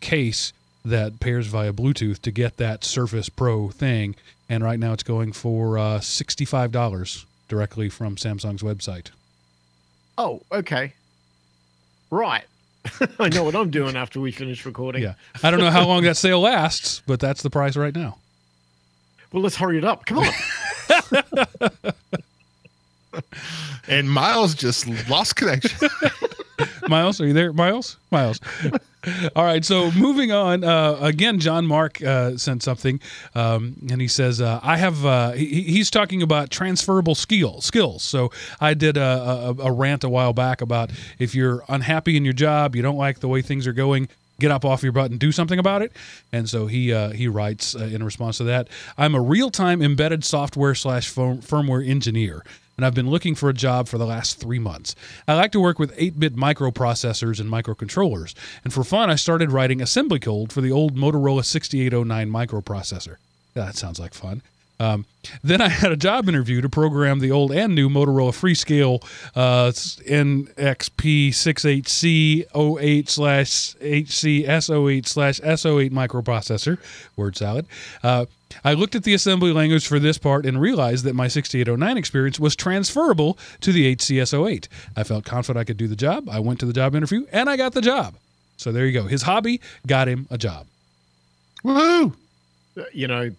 case that pairs via Bluetooth to get that Surface Pro thing. And right now it's going for $65 directly from Samsung's website. Oh, okay. Right. I know what I'm doing after we finish recording. Yeah. I don't know how long that sale lasts, but that's the price right now. Well, let's hurry it up. Come on. And Miles just lost connection. Miles, are you there? Miles? All right, so moving on. Again, John Mark sent something, and he says, I have, he's talking about transferable skills. So I did a rant a while back about if you're unhappy in your job, you don't like the way things are going, get up off your butt and do something about it. And so he writes in response to that, I'm a real-time embedded software / firmware engineer. and I've been looking for a job for the last 3 months. I like to work with 8-bit microprocessors and microcontrollers, and for fun, I started writing assembly code for the old Motorola 6809 microprocessor. That sounds like fun. Then I had a job interview to program the old and new Motorola Freescale NXP68C08/HCS08/S08 microprocessor. Word salad. I looked at the assembly language for this part and realized that my 6809 experience was transferable to the HCS08. I felt confident I could do the job. I went to the job interview, and I got the job. So there you go. His hobby got him a job. Woohoo! You know,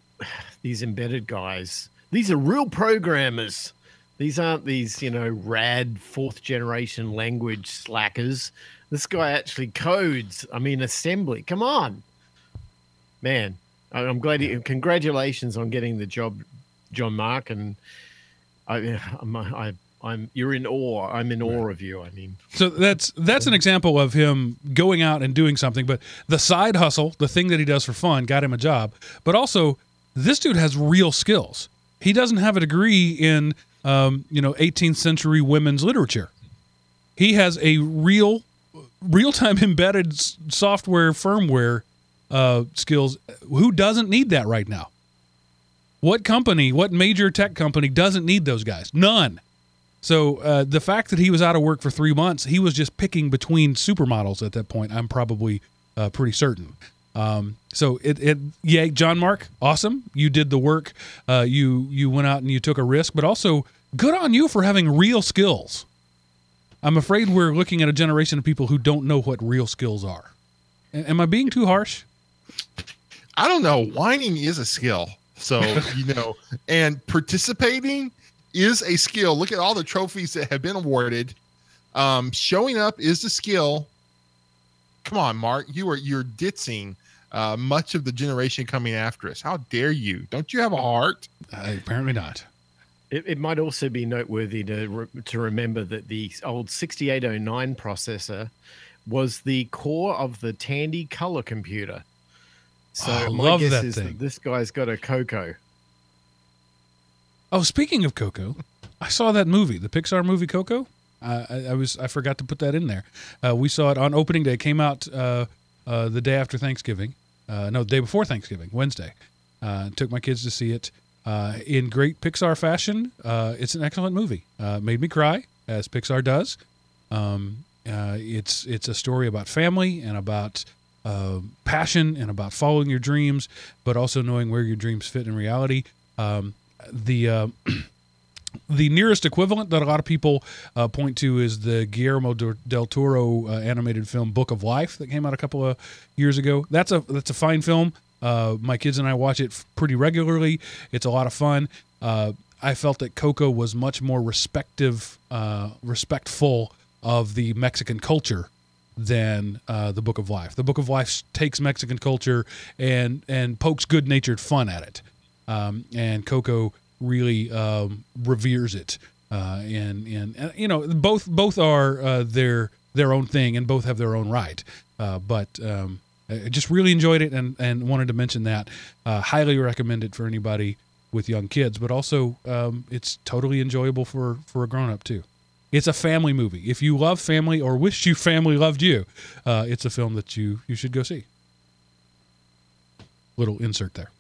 these embedded guys, these are real programmers. These aren't these, rad 4th generation language slackers. This guy actually codes. I mean, assembly. Come on, man. I'm glad. Congratulations on getting the job, John Mark. And you're in awe. I'm in awe of you. I mean, so that's an example of him going out and doing something. But the side hustle, the thing that he does for fun, got him a job. But also, this dude has real skills. He doesn't have a degree in 18th century women's literature. He has a real-time embedded software firmware skills. Who doesn't need that right now? What major tech company doesn't need those guys? None. So the fact that he was out of work for 3 months, he was just picking between supermodels at that point. I'm probably pretty certain. So yeah, John Mark, awesome. You did the work. You went out and you took a risk, but also good on you for having real skills. I'm afraid we're looking at a generation of people who don't know what real skills are. Am I being too harsh? I don't know. Whining is a skill. So, and participating is a skill. Look at all the trophies that have been awarded. Showing up is a skill. Come on, Mark. You're ditzing much of the generation coming after us. How dare you? Don't you have a heart? Apparently not. It might also be noteworthy to remember that the old 6809 processor was the core of the Tandy color computer. So my guess is that this guy's got a Coco. Oh, speaking of Coco, I saw that movie, the Pixar movie Coco. I forgot to put that in there. We saw it on opening day. It came out the day after Thanksgiving. The day before Thanksgiving, Wednesday. Took my kids to see it in great Pixar fashion. It's an excellent movie. Made me cry, as Pixar does. It's a story about family and about passion and about following your dreams, but also knowing where your dreams fit in reality. The nearest equivalent that a lot of people point to is the Guillermo del Toro animated film Book of Life that came out a couple of years ago. That's a fine film. My kids and I watch it pretty regularly. It's a lot of fun. I felt that Coco was much more respectful of the Mexican culture than the Book of Life. The Book of Life takes Mexican culture and pokes good-natured fun at it. And Coco really reveres it. And both are their own thing, and both have their own right. But I just really enjoyed it and wanted to mention that. Highly recommend it for anybody with young kids, but also it's totally enjoyable for a grown-up too. It's a family movie. If you love family or wish your family loved you, it's a film that you should go see. Little insert there.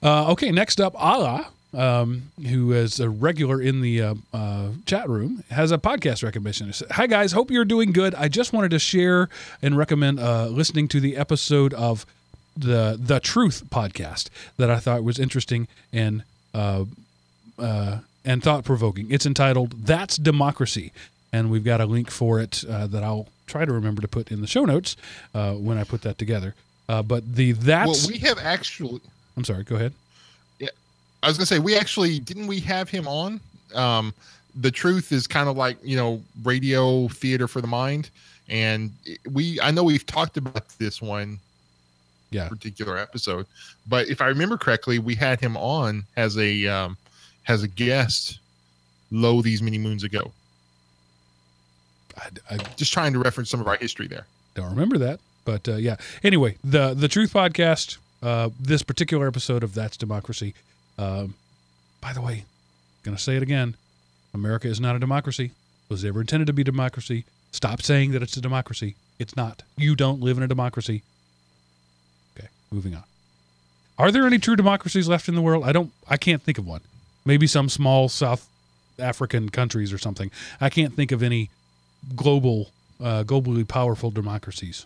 Okay, next up, Ala, who is a regular in the chat room, has a podcast recommendation. Hi, guys. Hope you're doing good. I just wanted to share and recommend listening to the episode of the Truth podcast that I thought was interesting and thought-provoking. It's entitled That's Democracy, and we've got a link for it that I'll try to remember to put in the show notes when I put that together. But we have actually... I'm sorry, go ahead. Yeah, I was going to say, didn't we have him on? The Truth is kind of like, radio theater for the mind. And I know we've talked about this one particular episode, but if I remember correctly, we had him on as a guest these many moons ago. I just trying to reference some of our history there. Don't remember that, but yeah. Anyway, the Truth podcast, this particular episode of That's Democracy, By the way, going to say it again. America is not a democracy. Was ever intended to be a democracy. Stop saying that it's a democracy. It's not. You don't live in a democracy. Okay, moving on. Are there any true democracies left in the world? I can't think of one. Maybe some small South African countries or something. I can't think of any globally powerful democracies.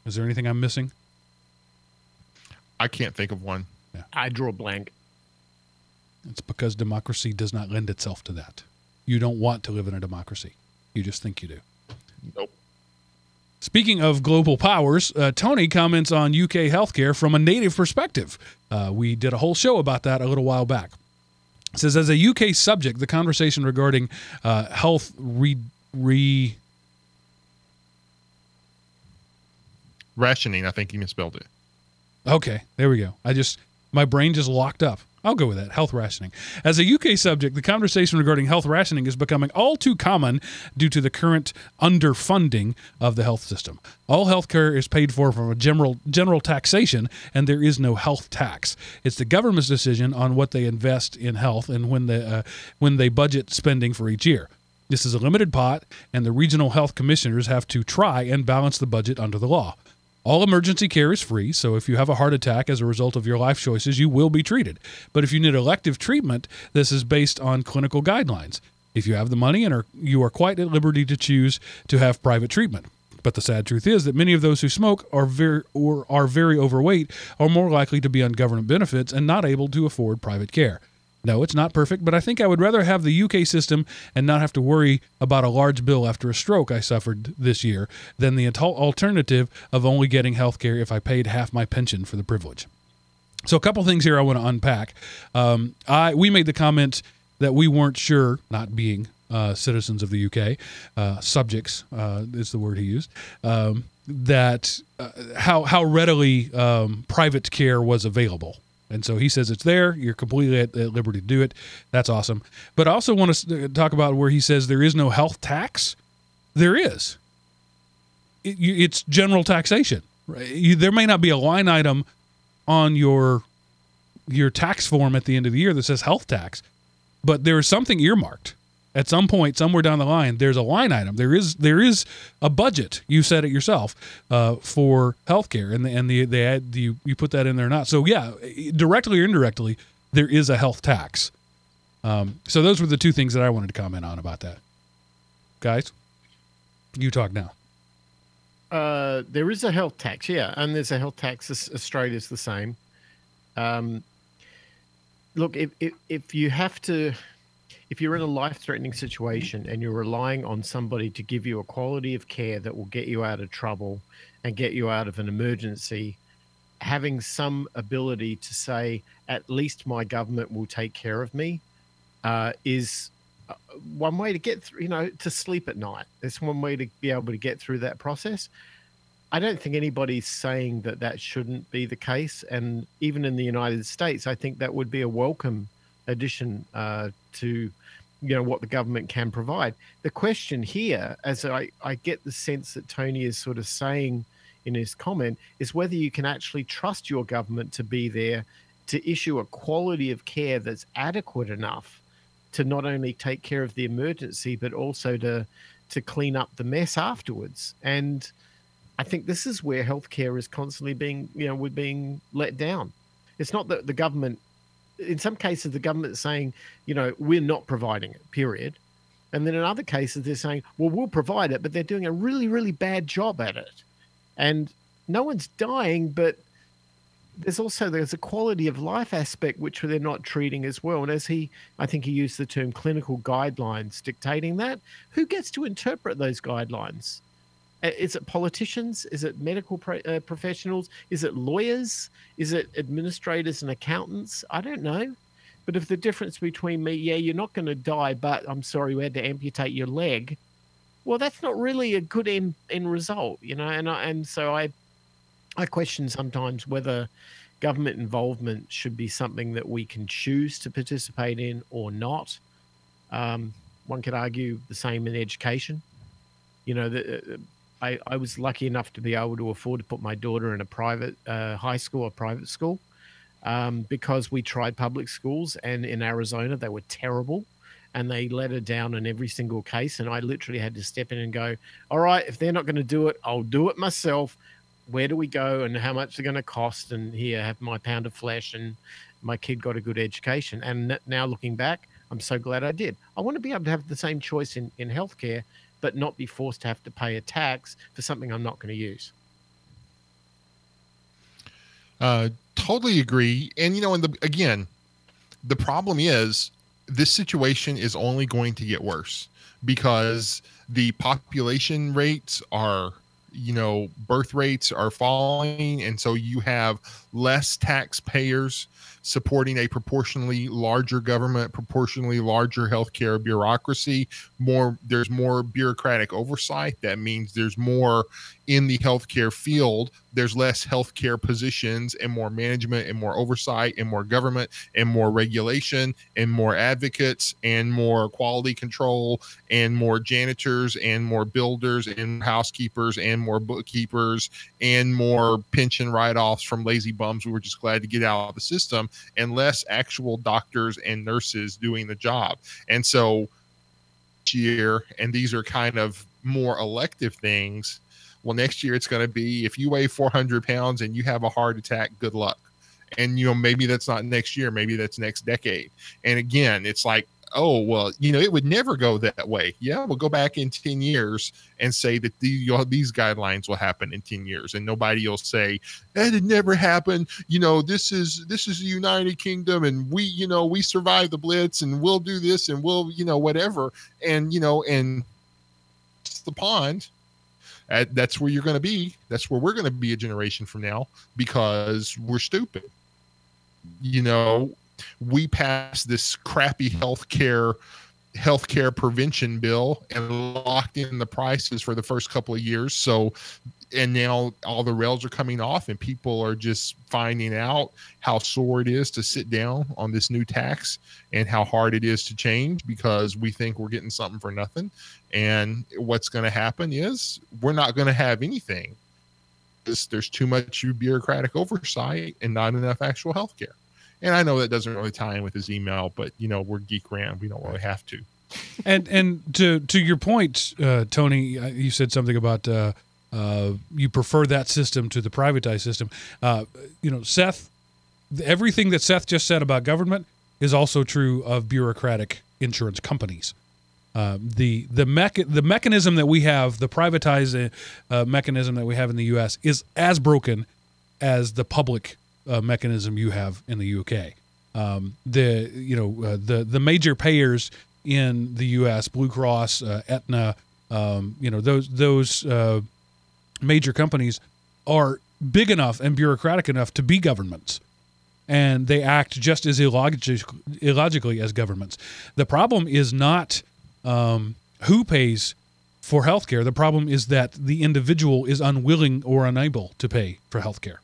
Is there anything I'm missing? I can't think of one. Yeah. I draw a blank. It's because democracy does not lend itself to that. You don't want to live in a democracy. You just think you do. Nope. Speaking of global powers, Tony comments on UK healthcare from a native perspective. We did a whole show about that a little while back. It says, as a UK subject, the conversation regarding health rationing, I think you misspelled it. Okay, there we go. My brain just locked up. I'll go with that. Health rationing. As a UK subject, the conversation regarding health rationing is becoming all too common due to the current underfunding of the health system. All healthcare is paid for from a general taxation, and there is no health tax. It's the government's decision on what they invest in health and when they budget spending for each year. This is a limited pot, and the regional health commissioners have to try and balance the budget under the law. All emergency care is free, so if you have a heart attack as a result of your life choices, you will be treated. But if you need elective treatment, this is based on clinical guidelines. If you have the money you are quite at liberty to choose to have private treatment. But the sad truth is that many of those who smoke are very overweight are more likely to be on government benefits and not able to afford private care. No, it's not perfect, but I think I would rather have the UK system and not have to worry about a large bill after a stroke I suffered this year than the alternative of only getting health care if I paid half my pension for the privilege. So a couple things here I want to unpack. We made the comment that we weren't sure, not being citizens of the UK, subjects is the word he used, that how readily private care was available. And so he says it's there. You're completely at liberty to do it. That's awesome. But I also want to talk about where he says there is no health tax. There is. It's general taxation. Right? There may not be a line item on your tax form at the end of the year that says health tax, but there is something earmarked. At some point, somewhere down the line, there's a line item. There is a budget. You said it yourself for healthcare, and they add you put that in there or not. So yeah, directly or indirectly, there is a health tax. So those were the two things that I wanted to comment on about that. Guys, you talk now. There is a health tax, yeah, and there's a health tax. Australia's the same. Look, if you have to. If you're in a life-threatening situation and you're relying on somebody to give you a quality of care that will get you out of trouble and get you out of an emergency, having some ability to say, at least my government will take care of me, is one way to get through, to sleep at night. It's one way to be able to get through that process. I don't think anybody's saying that shouldn't be the case. And even in the United States, I think that would be a welcome addition to what the government can provide. The question here, as I get the sense that Tony is sort of saying in his comment, is whether you can actually trust your government to be there to issue a quality of care that's adequate enough to not only take care of the emergency but also to clean up the mess afterwards. And I think this is where healthcare is constantly being let down. It's not that the government. In some cases, the government's saying, we're not providing it, period. And then in other cases, they're saying, well, we'll provide it, but they're doing a really, really bad job at it. And no one's dying, but there's a quality of life aspect which they're not treating as well. And I think he used the term clinical guidelines dictating that. Who gets to interpret those guidelines? Is it politicians? Is it medical professionals? Is it lawyers? Is it administrators and accountants? I don't know. But if the difference between me, you're not going to die, but I'm sorry, we had to amputate your leg. Well, that's not really a good end result, And so I question sometimes whether government involvement should be something that we can choose to participate in or not. One could argue the same in education. I was lucky enough to be able to afford to put my daughter in a private high school or private school. because we tried public schools, and in Arizona they were terrible, and they let her down in every single case. And I literally had to step in and go, all right, if they're not going to do it, I'll do it myself. Where do we go and how much they're going to cost? And here, have my pound of flesh. And my kid got a good education. And now looking back, I'm so glad I did. I want to be able to have the same choice in healthcare, but not be forced to have to pay a tax for something I'm not going to use. Totally agree. And, you know, again, the problem is this situation is only going to get worse because the population rates are, you know, birth rates are falling. And so you have less taxpayers supporting a proportionally larger government, proportionally larger healthcare bureaucracy. There's more bureaucratic oversight. That means there's more in the healthcare field. There's less healthcare positions and more management and more oversight and more government and more regulation and more advocates and more quality control and more janitors and more builders and housekeepers and more bookkeepers and more pension write-offs from lazy bums who were just glad to get out of the system, and less actual doctors and nurses doing the job. And so year, and these are kind of more elective things. Well, next year it's going to be, if you weigh 400 pounds and you have a heart attack, good luck. And, you know, maybe that's not next year, maybe that's next decade. And again, it's like, oh, well, you know, it would never go that way. Yeah, we'll go back in 10 years and say that these guidelines will happen in 10 years. And nobody will say, that had never happened. You know, this is the United Kingdom, and we survived the Blitz, and we'll do this, and we'll, you know, whatever. And, you know, and it's the pond. That's where you're going to be. That's where we're going to be a generation from now, because we're stupid. You know, we passed this crappy healthcare prevention bill and locked in the prices for the first couple of years. So, and now all the rails are coming off, and people are just finding out how sore it is to sit down on this new tax and how hard it is to change, because we think we're getting something for nothing. And what's going to happen is we're not going to have anything. There's too much bureaucratic oversight and not enough actual healthcare. And I know that doesn't really tie in with his email, but, you know, we're GeekRant. We don't really have to. And to your point, Tony, you said something about you prefer that system to the privatized system. You know, Seth, everything that Seth just said about government is also true of bureaucratic insurance companies. The mechanism that we have, the privatized mechanism that we have in the U.S. is as broken as the public mechanism you have in the UK. The major payers in the U.S., Blue Cross, Aetna, those major companies are big enough and bureaucratic enough to be governments, and they act just as illogically as governments. The problem is not who pays for healthcare. The problem is that the individual is unwilling or unable to pay for healthcare.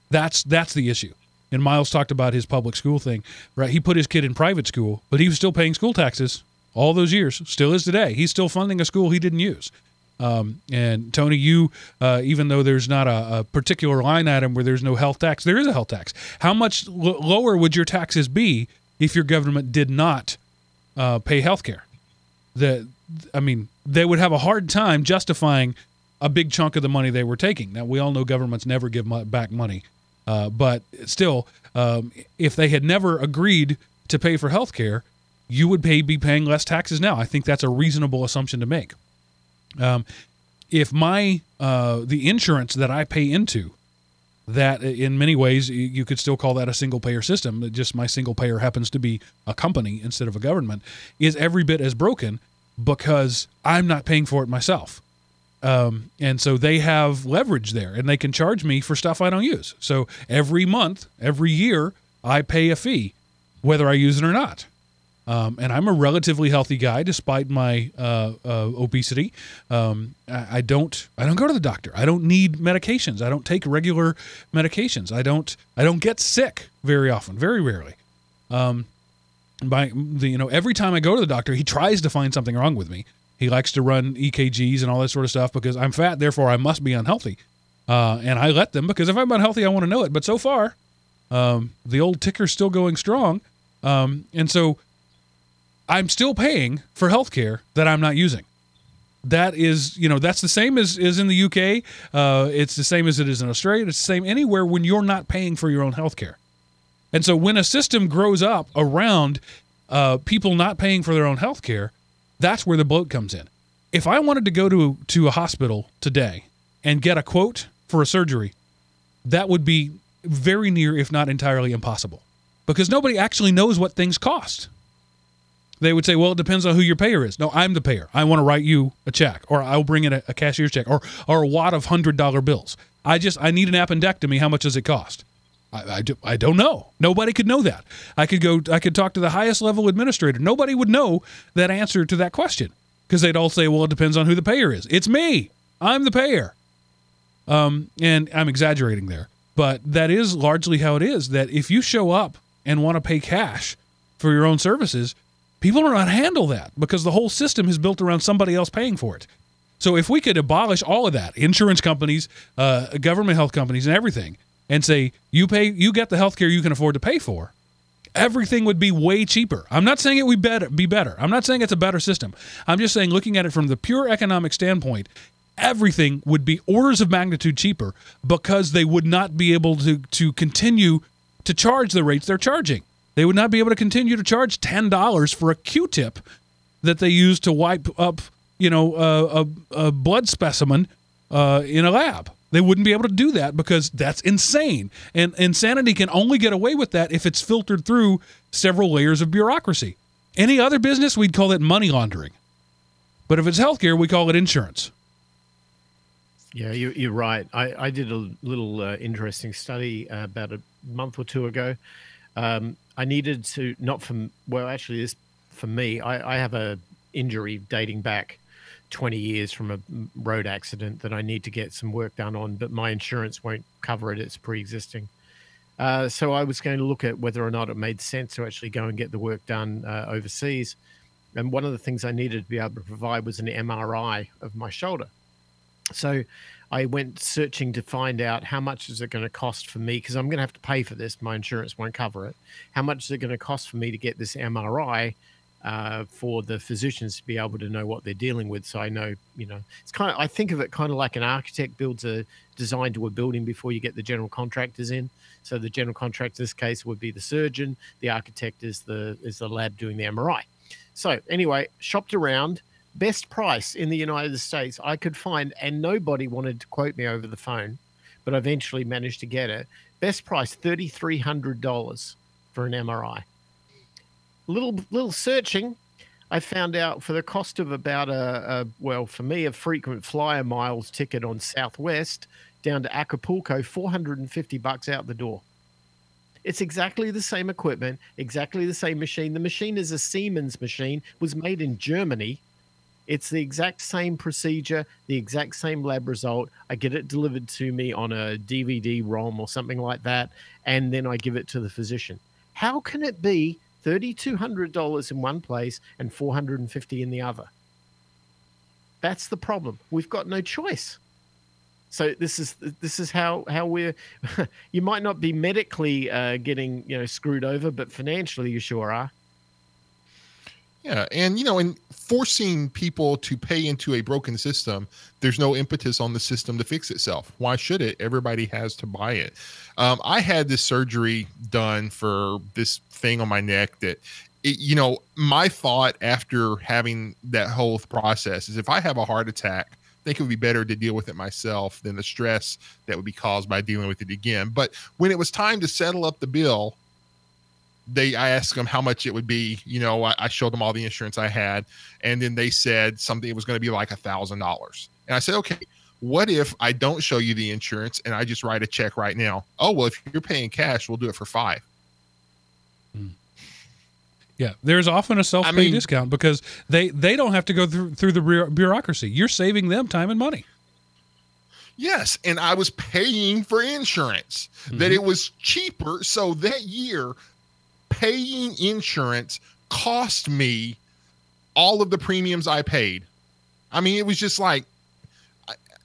That's the issue. And Miles talked about his public school thing, right? He put his kid in private school, but he was still paying school taxes all those years, still is today. He's still funding a school he didn't use. And Tony, you, even though there's not a particular line item where there's no health tax, there is a health tax. How much lower would your taxes be if your government did not pay health care? They would have a hard time justifying a big chunk of the money they were taking. Now, we all know governments never give back money. But still, if they had never agreed to pay for health care, you would be paying less taxes now. I think that's a reasonable assumption to make. If the insurance that I pay into, that in many ways you could still call that a single payer system, just my single payer happens to be a company instead of a government, is every bit as broken because I'm not paying for it myself. And so they have leverage there, and they can charge me for stuff I don't use. So every month, every year, I pay a fee, whether I use it or not. And I'm a relatively healthy guy despite my obesity. I don't go to the doctor. I don't need medications. I don't take regular medications. I don't get sick very often, very rarely. Every time I go to the doctor, he tries to find something wrong with me. He likes to run EKGs and all that sort of stuff because I'm fat, therefore I must be unhealthy. And I let them, because if I'm unhealthy, I want to know it. But so far, The old ticker's still going strong. And so I'm still paying for healthcare that I'm not using. That is, that's the same as in the UK. It's the same as it is in Australia. It's the same anywhere when you're not paying for your own healthcare. And so when a system grows up around people not paying for their own healthcare, that's where the bloat comes in. If I wanted to go to a hospital today and get a quote for a surgery, that would be very near, if not entirely, impossible, because nobody actually knows what things cost. They would say, well, it depends on who your payer is. No, I'm the payer. I want to write you a check, or I'll bring in a cashier's check, or a wad of $100 bills. I need an appendectomy. How much does it cost? I don't know. Nobody could know that. I could talk to the highest level administrator. Nobody would know that answer to that question, because they'd all say, well, it depends on who the payer is. It's me. I'm the payer. And I'm exaggerating there, but that is largely how it is, that if you show up and want to pay cash for your own services, people don't know how to handle that, because the whole system is built around somebody else paying for it. So if we could abolish all of that, insurance companies, government health companies, and everything, and say, you get the healthcare you can afford to pay for, everything would be way cheaper. I'm not saying it would be better. I'm not saying it's a better system. I'm just saying, looking at it from the pure economic standpoint, everything would be orders of magnitude cheaper, because they would not be able to continue to charge the rates they're charging. They would not be able to continue to charge $10 for a Q-tip that they use to wipe up, a blood specimen in a lab. They wouldn't be able to do that, because that's insane. And insanity can only get away with that if it's filtered through several layers of bureaucracy. Any other business, we'd call it money laundering. But if it's healthcare, we call it insurance. Yeah, you're right. I did a little interesting study about a month or two ago. I needed to, this for me, I have a injury dating back 20 years from a road accident that I need to get some work done on, but my insurance won't cover it. It's pre-existing. So I was going to look at whether or not it made sense to actually go and get the work done overseas. And one of the things I needed to be able to provide was an MRI of my shoulder. So I went searching to find out, how much is it going to cost for me, because I'm going to have to pay for this. My insurance won't cover it. How much is it going to cost for me to get this MRI for the physicians to be able to know what they're dealing with? So I know, it's I think of it kind of like an architect builds a design to a building before you get the general contractors in. So the general contractor in this case would be the surgeon. The architect is the lab doing the MRI. So anyway, shopped around. Best price in the United States I could find, and nobody wanted to quote me over the phone, but I eventually managed to get it. Best price, $3,300 for an MRI. Little searching, I found out for the cost of about for me, a frequent flyer miles ticket on Southwest down to Acapulco, $450 out the door. It's exactly the same equipment, exactly the same machine. The machine is a Siemens machine, was made in Germany. It's the exact same procedure, the exact same lab result. I get it delivered to me on a DVD-ROM or something like that, and then I give it to the physician. How can it be $3,200 in one place and $450 in the other? That's the problem. We've got no choice. So this is how we're. You might not be medically getting screwed over, but financially you sure are. Yeah, and in forcing people to pay into a broken system, there's no impetus on the system to fix itself. Why should it? Everybody has to buy it. I had this surgery done for this thing on my neck that, my thought after having that whole process is, if I have a heart attack, I think it would be better to deal with it myself than the stress that would be caused by dealing with it again. But when it was time to settle up the bill, I asked them how much it would be. I showed them all the insurance I had, and then they said something, it was going to be like $1,000. And I said, okay, what if I don't show you the insurance and I just write a check right now? Oh, well, if you're paying cash, we'll do it for $5. Yeah, there's often a self-pay discount, because they don't have to go through the bureaucracy. You're saving them time and money. Yes, and I was paying for insurance, that it was cheaper. So that year, paying insurance cost me all of the premiums I paid. It was just like,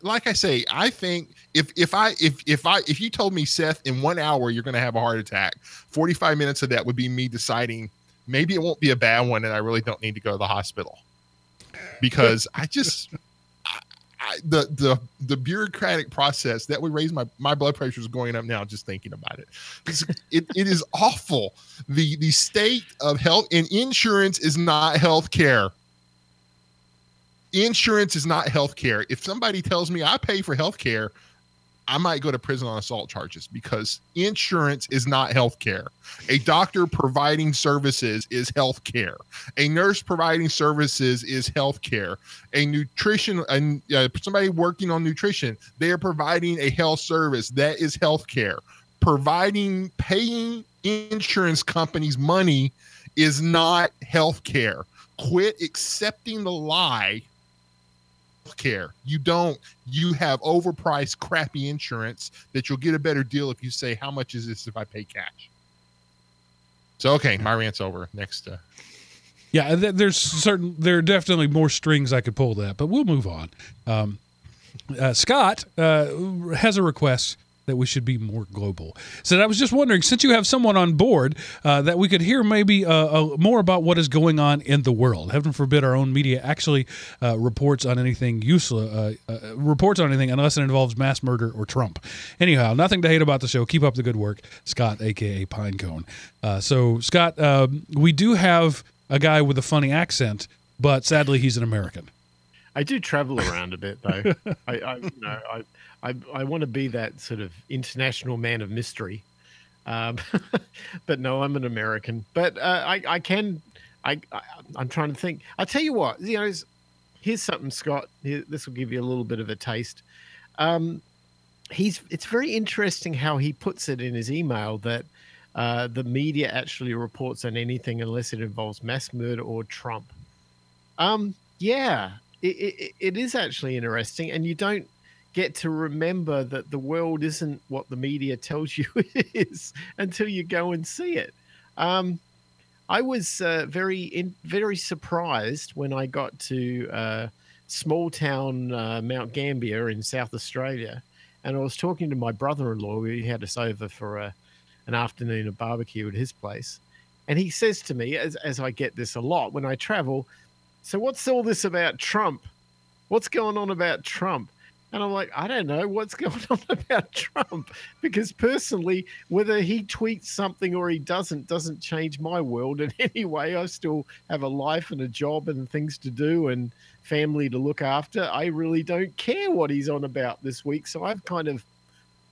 like I say, I think if you told me, Seth, in 1 hour you're going to have a heart attack, 45 minutes of that would be me deciding maybe it won't be a bad one and I really don't need to go to the hospital, because the bureaucratic process that would raise my blood pressure is going up now just thinking about it. It is awful. The state of health and insurance is not health care. Insurance is not health care. If somebody tells me I pay for health care, I might go to prison on assault charges, because insurance is not health care. A doctor providing services is health care. A nurse providing services is health care. A nutrition, somebody working on nutrition, they are providing a health service. That is health care. Paying insurance companies money is not health care. Quit accepting the lie. Care. You have overpriced crappy insurance that you'll get a better deal if you say, how much is this if I pay cash? So, okay, my rant's over. Next. Yeah, there are definitely more strings I could pull to that, but we'll move on. Scott has a request that we should be more global. So I was just wondering, since you have someone on board, that we could hear maybe more about what is going on in the world. Heaven forbid our own media actually reports on anything useless, unless it involves mass murder or Trump. Anyhow, nothing to hate about the show. Keep up the good work, Scott, a.k.a. Pinecone. So, Scott, we do have a guy with a funny accent, but sadly he's an American. I do travel around a bit, though. I want to be that sort of international man of mystery, but no, I'm an American. But I'm trying to think. I tell you what, here's something, Scott. This will give you a little bit of a taste. It's very interesting how he puts it in his email that the media actually reports on anything unless it involves mass murder or Trump. Yeah. It is actually interesting, and you don't get to remember that the world isn't what the media tells you it is until you go and see it. I was very surprised when I got to small town Mount Gambier in South Australia, and I was talking to my brother-in-law. He had us over for an afternoon of barbecue at his place, and he says to me, as I get this a lot when I travel, so what's all this about Trump? What's going on about Trump? And I'm like, I don't know what's going on about Trump, because personally, whether he tweets something or he doesn't change my world in any way. I still have a life and a job and things to do and family to look after. I really don't care what he's on about this week. So I've kind of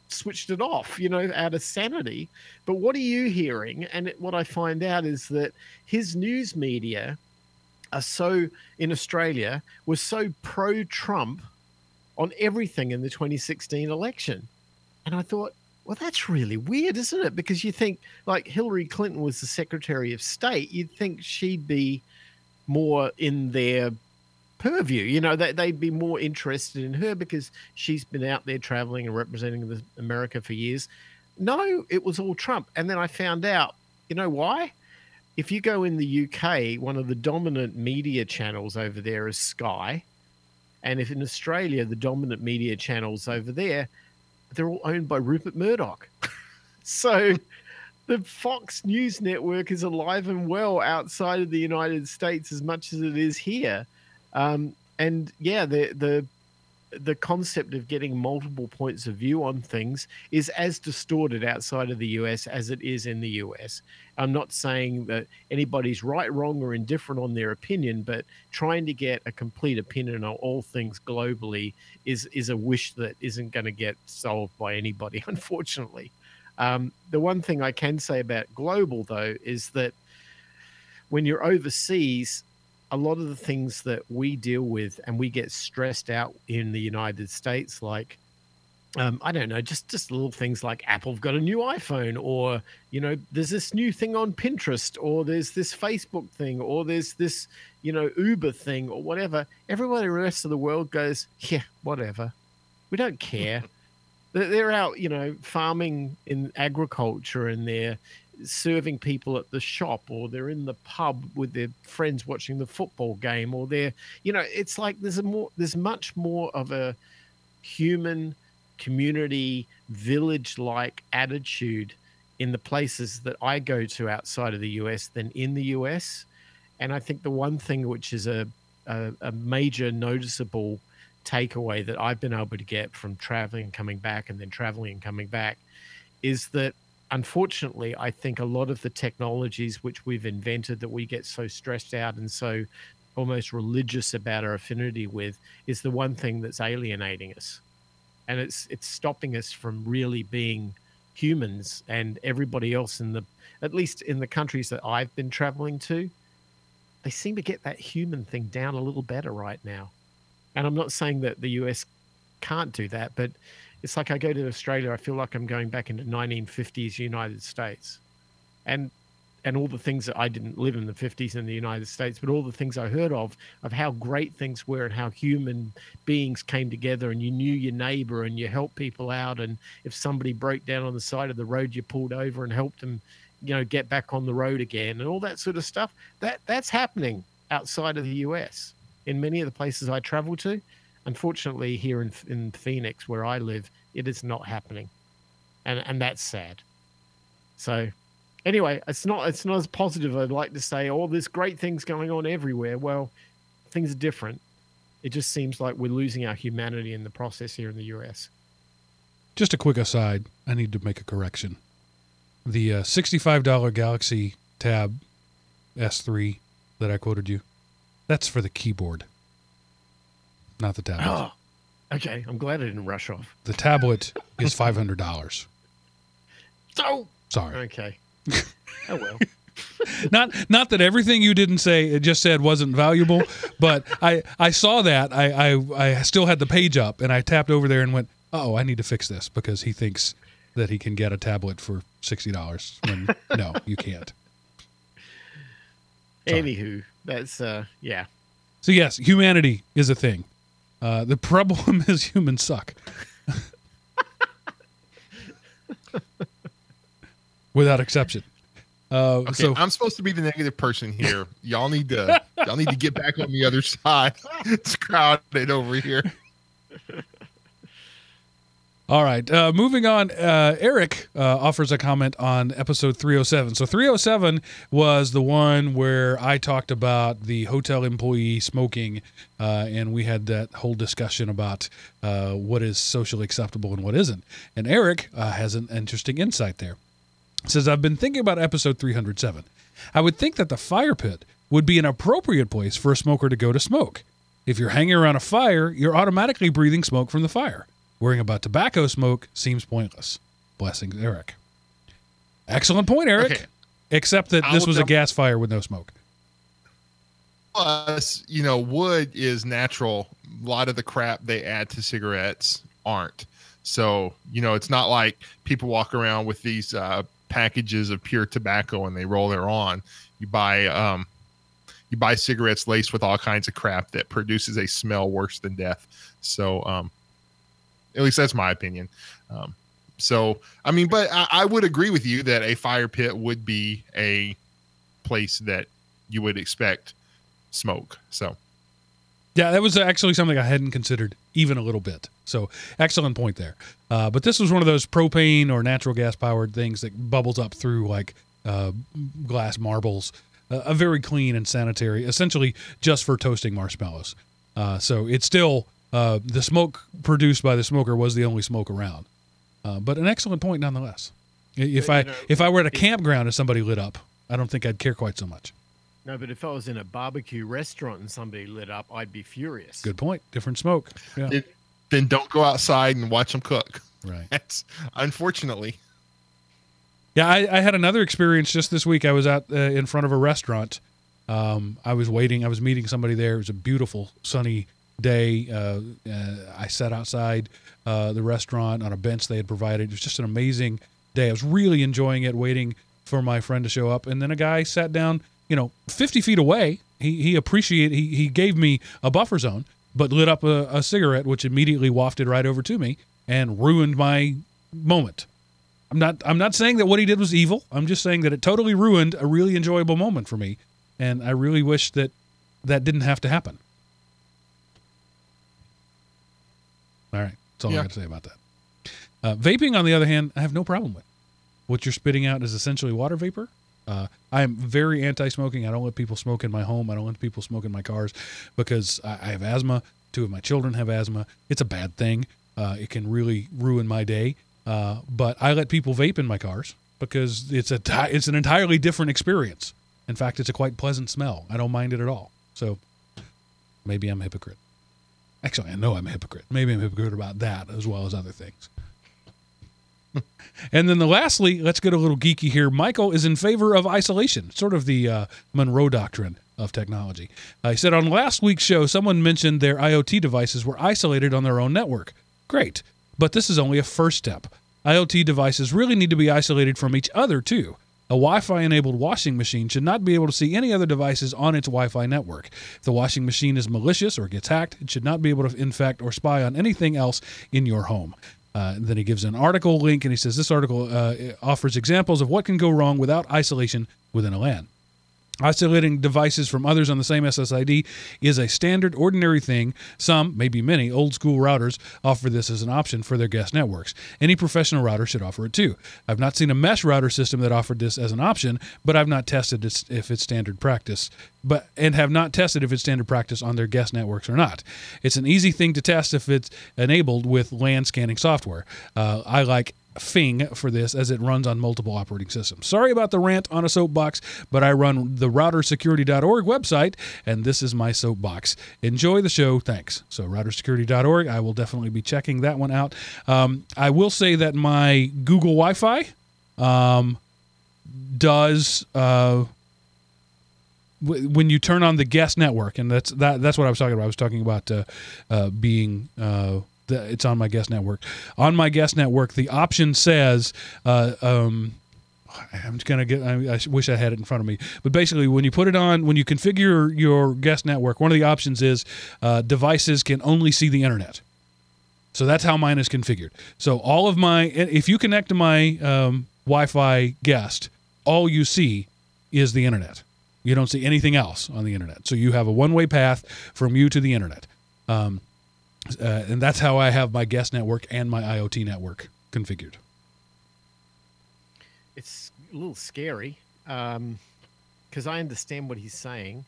switched it off, out of sanity. But what are you hearing? And what I find out is that his news media in Australia was so pro-Trump on everything in the 2016 election. And I thought, well, that's really weird, isn't it? Because you think, like, Hillary Clinton was the Secretary of State, you'd think she'd be more in their purview. They'd be more interested in her because she's been out there traveling and representing America for years. No, it was all Trump. And then I found out, you know why? If you go in the UK, one of the dominant media channels over there is Sky. And if in Australia, the dominant media channels over there, they're all owned by Rupert Murdoch. So the Fox News network is alive and well outside of the United States as much as it is here. And yeah, the concept of getting multiple points of view on things is as distorted outside of the US as it is in the US. I'm not saying that anybody's right, wrong, or indifferent on their opinion, but trying to get a complete opinion on all things globally is a wish that isn't going to get solved by anybody, unfortunately. The one thing I can say about global, though, is that when you're overseas, a lot of the things that we deal with and we get stressed out in the United States, like, I don't know, just little things like Apple've got a new iPhone, or, there's this new thing on Pinterest, or there's this Facebook thing, or there's this, Uber thing, or whatever. Everybody in the rest of the world goes, yeah, whatever. We don't care. They're out, farming in agriculture, and they're serving people at the shop, or they're in the pub with their friends watching the football game, or they're, it's like there's much more of a human, community, village-like attitude in the places that I go to outside of the US than in the US. And I think the one thing which is a major noticeable takeaway that I've been able to get from traveling and coming back and then traveling and coming back is that, unfortunately, I think a lot of the technologies which we've invented that we get so stressed out and so almost religious about our affinity with is the one thing that's alienating us. And it's stopping us from really being humans. And everybody else at least in the countries that I've been traveling to, they seem to get that human thing down a little better right now. And I'm not saying that the US can't do that, but it's like I go to Australia, I feel like I'm going back into 1950s United States. And all the things that I didn't live in the 50s in the United States, but all the things I heard of how great things were and how human beings came together and you knew your neighbor and you helped people out. And if somebody broke down on the side of the road, you pulled over and helped them, get back on the road again and all that sort of stuff. That's happening outside of the US in many of the places I travel to. Unfortunately, here in Phoenix, where I live, it is not happening. And that's sad. So anyway, it's not as positive. I'd like to say, oh, there's great things going on everywhere. Well, things are different. It just seems like we're losing our humanity in the process here in the US. Just a quick aside, I need to make a correction. The $65 Galaxy Tab S3 that I quoted you, that's for the keyboard, not the tablet. Oh, okay. I'm glad I didn't rush off. The tablet is $500. So sorry. Okay. Oh well. Not that everything you didn't say, it just said wasn't valuable, but I saw that. I still had the page up and I tapped over there and went, oh, I need to fix this because he thinks that he can get a tablet for $60 when no, you can't. Sorry. Anywho, that's yeah. So yes, humanity is a thing. The problem is humans suck. Without exception. Okay, so I'm supposed to be the negative person here. Y'all need to get back on the other side. It's crowded over here. all right, moving on. Eric offers a comment on episode 307. So 307 was the one where I talked about the hotel employee smoking, and we had that whole discussion about what is socially acceptable and what isn't. And Eric has an interesting insight there. It says, I've been thinking about episode 307. I would think that the fire pit would be an appropriate place for a smoker to go to smoke. If you're hanging around a fire, you're automatically breathing smoke from the fire. Worrying about tobacco smoke seems pointless. Blessings, Eric. Excellent point, Eric. Okay. Except that this was a gas fire with no smoke. Plus, wood is natural. A lot of the crap they add to cigarettes aren't. So, it's not like people walk around with these packages of pure tobacco and they roll it on. You buy cigarettes laced with all kinds of crap that produces a smell worse than death. So, at least that's my opinion. But I would agree with you that a fire pit would be a place that you would expect smoke. So, yeah, that was actually something I hadn't considered even a little bit. So, excellent point there. But this was one of those propane or natural gas powered things that bubbles up through like glass marbles. A very clean and sanitary, essentially just for toasting marshmallows. So it's still the smoke produced by the smoker was the only smoke around. But an excellent point nonetheless. If I were at a campground and somebody lit up, I don't think I'd care quite so much. No, but if I was in a barbecue restaurant and somebody lit up, I'd be furious. Good point. Different smoke. Yeah. Then don't go outside and watch them cook. Right. That's unfortunately. Yeah, I had another experience just this week. I was out in front of a restaurant. I was waiting. I was meeting somebody there. It was a beautiful sunny day. I sat outside the restaurant on a bench they had provided. It was just an amazing day. I was really enjoying it, waiting for my friend to show up. And then a guy sat down, 50 feet away. He gave me a buffer zone, but lit up a cigarette, which immediately wafted right over to me and ruined my moment. I'm not saying that what he did was evil. I'm just saying that it totally ruined a really enjoyable moment for me, and I really wish that didn't have to happen. All right. That's all I Yeah. got to say about that. Vaping, on the other hand, I have no problem with. What you're spitting out is essentially water vapor. I am very anti-smoking. I don't let people smoke in my home. I don't let people smoke in my cars because I have asthma. 2 of my children have asthma. It's a bad thing. It can really ruin my day. But I let people vape in my cars because it's an entirely different experience. In fact, it's a quite pleasant smell. I don't mind it at all. So maybe I'm a hypocrite. Actually, I know I'm a hypocrite. Maybe I'm a hypocrite about that as well as other things. And then lastly, let's get a little geeky here. Michael is in favor of isolation, sort of the Monroe Doctrine of technology. He said on last week's show, someone mentioned their IoT devices were isolated on their own network. Great, but this is only a first step. IoT devices really need to be isolated from each other, too. A Wi-Fi-enabled washing machine should not be able to see any other devices on its Wi-Fi network. If the washing machine is malicious or gets hacked, it should not be able to infect or spy on anything else in your home. Then he gives an article link, and he says this article offers examples of what can go wrong without isolation within a LAN. Isolating devices from others on the same SSID is a standard, ordinary thing. Some, maybe many, old-school routers offer this as an option for their guest networks. Any professional router should offer it too. I've not seen a mesh router system that offered this as an option, but I've not tested if it's standard practice. Have not tested if it's standard practice on their guest networks or not. It's an easy thing to test if it's enabled with LAN scanning software. I like Fing for this as it runs on multiple operating systems. Sorry about the rant on a soapbox, but I run the routersecurity.org website, and this is my soapbox. Enjoy the show. Thanks. So routersecurity.org, I will definitely be checking that one out. I will say that my Google Wi-Fi does... when you turn on the guest network, and that's what I was talking about. I was talking about being... it's on my guest network. On my guest network, the option says, I'm just going to get, I wish I had it in front of me. But basically, when you put it on, when you configure your guest network, one of the options is devices can only see the internet. So that's how mine is configured. So all of if you connect to my Wi-Fi guest, all you see is the internet. You don't see anything else on the internet. So you have a one-way path from you to the internet. And that's how I have my guest network and my IoT network configured. It's a little scary because I understand what he's saying.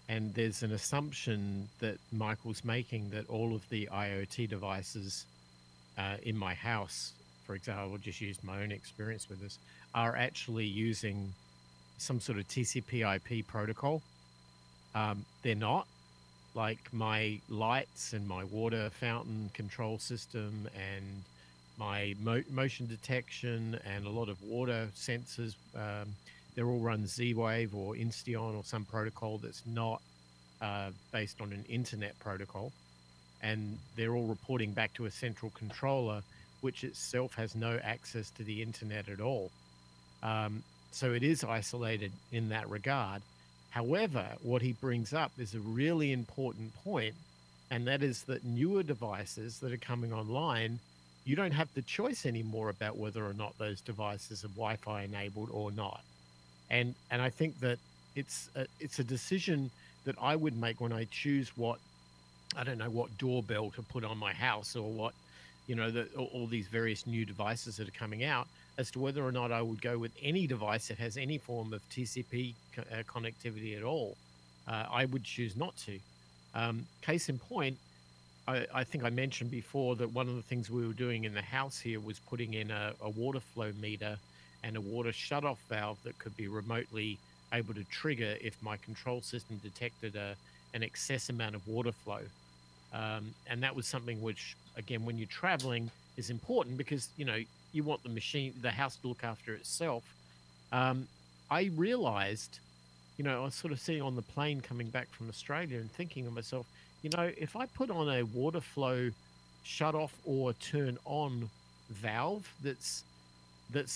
And there's an assumption that Michael's making that all of the IoT devices in my house, for example, I'll just use my own experience with this, are actually using some sort of TCP/IP protocol. They're not. Like my lights and my water fountain control system and my motion detection and a lot of water sensors, they're all run Z-Wave or Insteon or some protocol that's not based on an internet protocol. And they're all reporting back to a central controller, which itself has no access to the internet at all. So it is isolated in that regard. However, what he brings up is a really important point, and that is that newer devices that are coming online, you don't have the choice anymore about whether or not those devices are Wi-Fi enabled or not. And I think that it's a decision that I would make when I choose what doorbell to put on my house or what, all these various new devices that are coming out, as to whether or not I would go with any device that has any form of TCP connectivity at all. I would choose not to. Case in point, I think I mentioned before that one of the things we were doing in the house here was putting in a water flow meter and a water shutoff valve that could be remotely able to trigger if my control system detected an excess amount of water flow. And that was something which, again, when you're traveling is important because, you want the house to look after itself. I realized, I was sort of sitting on the plane coming back from Australia and thinking to myself, if I put on a water flow shut off or turn on valve that's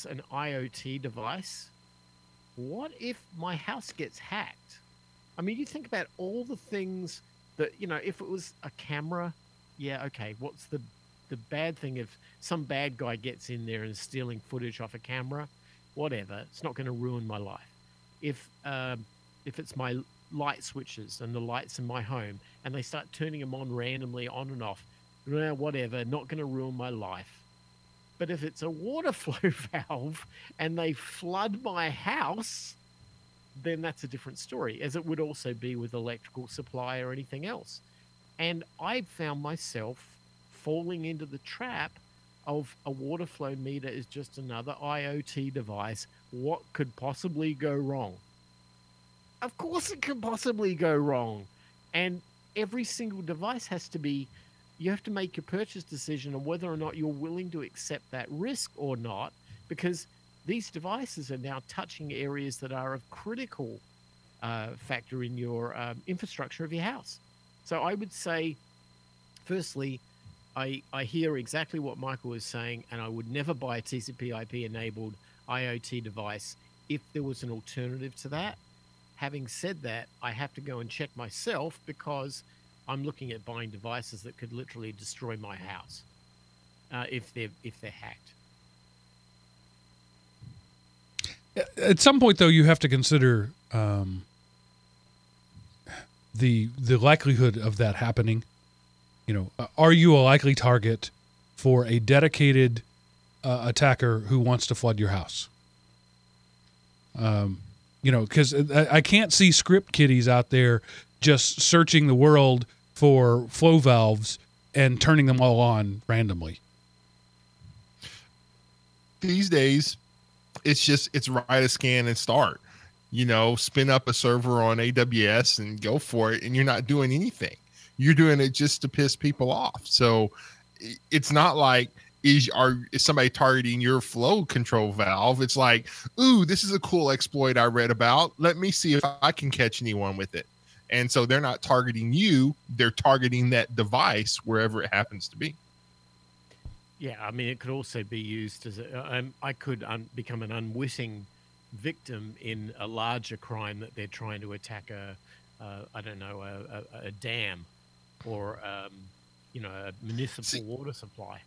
an IoT device, what if my house gets hacked? I mean, you think about all the things that, if it was a camera, yeah, okay, what's the bad thing if some bad guy gets in there and is stealing footage off a camera? Whatever, it's not going to ruin my life. If it's my light switches and the lights in my home and they start turning them on randomly on and off, well, whatever, not going to ruin my life. But if it's a water flow valve and they flood my house, then that's a different story, as it would also be with electrical supply or anything else. And I found myself falling into the trap of a water flow meter is just another IoT device. What could possibly go wrong? Of course it can possibly go wrong. And every single device has to be, you have to make your purchase decision on whether or not you're willing to accept that risk or not, because these devices are now touching areas that are of critical factor in your infrastructure of your house. So I would say, firstly, I hear exactly what Michael was saying, and I would never buy a TCP/IP enabled IoT device if there was an alternative to that. Having said that, I have to go and check myself, because I'm looking at buying devices that could literally destroy my house if they're hacked. At some point, though, you have to consider the likelihood of that happening. You know, are you a likely target for a dedicated attacker who wants to flood your house? You know, because I can't see script kiddies out there just searching the world for flow valves and turning them all on randomly. These days, it's write a scan and start. You know, spin up a server on AWS and go for it, and you're not doing anything. You're doing it just to piss people off. So it's not like, is somebody targeting your flow control valve? It's like, ooh, this is a cool exploit I read about. Let me see if I can catch anyone with it. And so they're not targeting you. They're targeting that device wherever it happens to be. Yeah, I mean, it could also be used as I could become an unwitting victim in a larger crime that they're trying to attack a dam or a municipal water supply.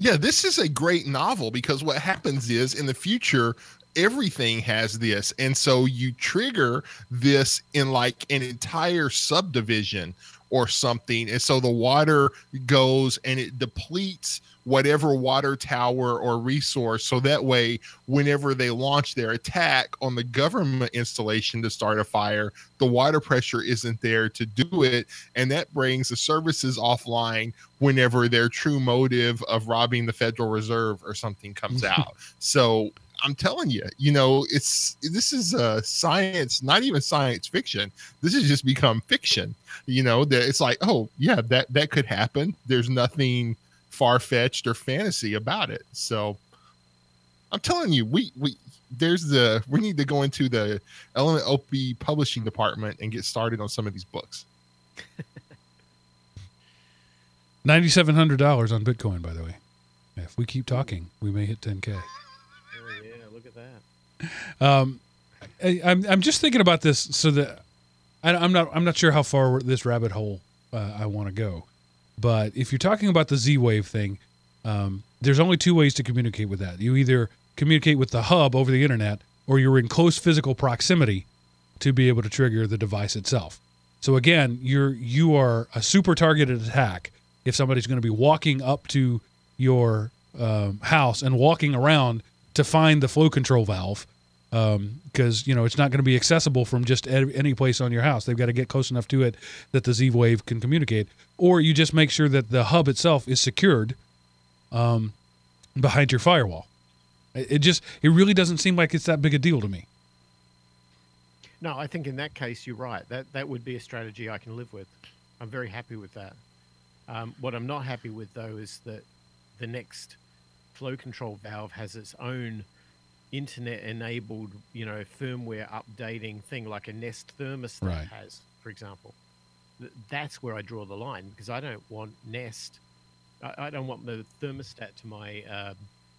Yeah, this is a great novel, because what happens is, in the future, everything has this. And so you trigger this in like an entire subdivision or something. And so the water goes and it depletes whatever water tower or resource. So that way, whenever they launch their attack on the government installation to start a fire, the water pressure isn't there to do it. And that brings the services offline whenever their true motive of robbing the Federal Reserve or something comes out. So I'm telling you, you know, this is science, not even science fiction. This has just become fiction. You know, that it's like, oh yeah, that could happen. There's nothing far-fetched or fantasy about it. So I'm telling you, we need to go into the Element OP publishing department and get started on some of these books. $9,700 on Bitcoin, by the way. If we keep talking, we may hit 10K. Oh yeah, look at that. I'm just thinking about this, so that I'm not sure how far this rabbit hole I want to go. But if you're talking about the Z-Wave thing, there's only two ways to communicate with that. You either communicate with the hub over the internet, or you're in close physical proximity to be able to trigger the device itself. So again, you are a super targeted attack if somebody's going to be walking up to your house and walking around to find the flow control valve, because it's not going to be accessible from just any place on your house. They've got to get close enough to it that the Z-Wave can communicate. Or you just make sure that the hub itself is secured behind your firewall. It really doesn't seem like it's that big a deal to me. No, I think in that case you're right. That would be a strategy I can live with. I'm very happy with that. What I'm not happy with, though, is that the next flow control valve has its own internet-enabled, firmware updating thing, like a Nest thermostat has, for example. That's where I draw the line, because I don't want Nest. I don't want the thermostat to my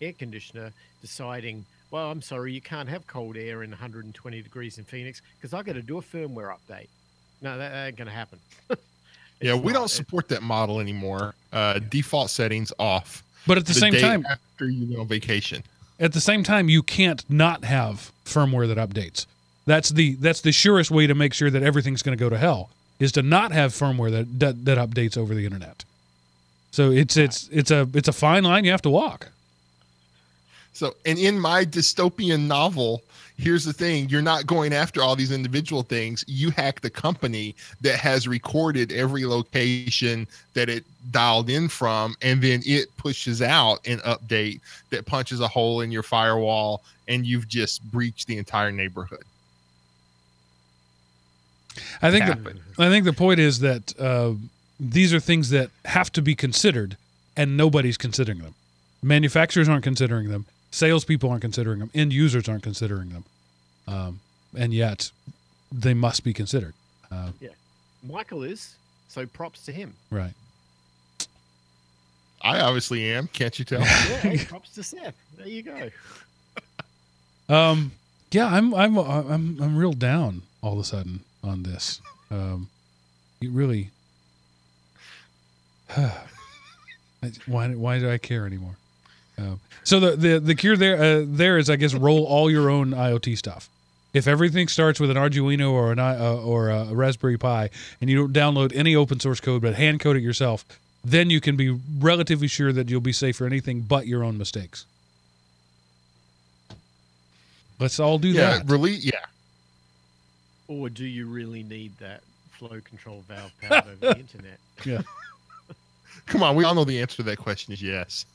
air conditioner deciding, well, I'm sorry, you can't have cold air in 120 degrees in Phoenix because I've got to do a firmware update. No, that ain't going to happen. Yeah, we don't support that model anymore. Default settings off. But at the same time, after you go on vacation. At the same time, you can't not have firmware that updates. That's the surest way to make sure that everything's going to go to hell, is to not have firmware that updates over the internet. So it's a fine line you have to walk. So, and in my dystopian novel, here's the thing: you're not going after all these individual things. You hack the company that has recorded every location that it dialed in from, and then it pushes out an update that punches a hole in your firewall, and you've just breached the entire neighborhood. I think the point is that these are things that have to be considered, and nobody's considering them. Manufacturers aren't considering them. Salespeople aren't considering them. End users aren't considering them. And yet, they must be considered. Yeah. Michael is, so props to him. Right. I obviously am. Can't you tell? Yeah, hey, props to Seth. There you go. Yeah, I'm real down all of a sudden on this. You really. Why do I care anymore? So the cure there is, I guess, roll all your own IoT stuff. If everything starts with an Arduino or a Raspberry Pi, and you don't download any open source code but hand code it yourself, then you can be relatively sure that you'll be safe for anything but your own mistakes. Let's all do that. Yeah. Or do you really need that flow control valve powered over the internet? Yeah. Come on, we all know the answer to that question is yes.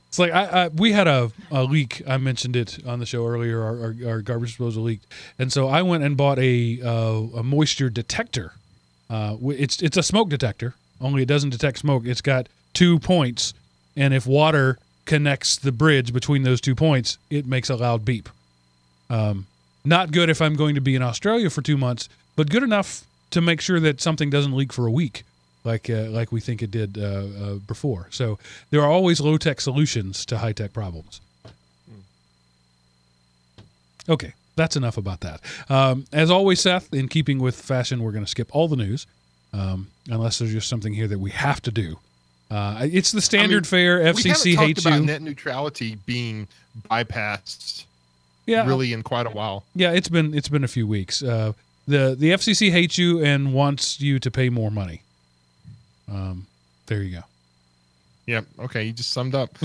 It's like we had a leak. I mentioned it on the show earlier. Our garbage disposal leaked, and so I went and bought a moisture detector. It's a smoke detector, only it doesn't detect smoke. It's got 2 points, and if water connects the bridge between those 2 points, it makes a loud beep. Not good if I'm going to be in Australia for 2 months, but good enough to make sure that something doesn't leak for a week. Like we think it did before. So there are always low-tech solutions to high-tech problems. Okay, that's enough about that. As always, Seth, in keeping with fashion, we're going to skip all the news, unless there's just something here that we have to do. It's the standard fare. FCC hates you. We haven't talked about net neutrality being bypassed. Yeah, really in quite a while. Yeah, it's been a few weeks. The FCC hates you and wants you to pay more money. There you go. Yep. Okay. You just summed up.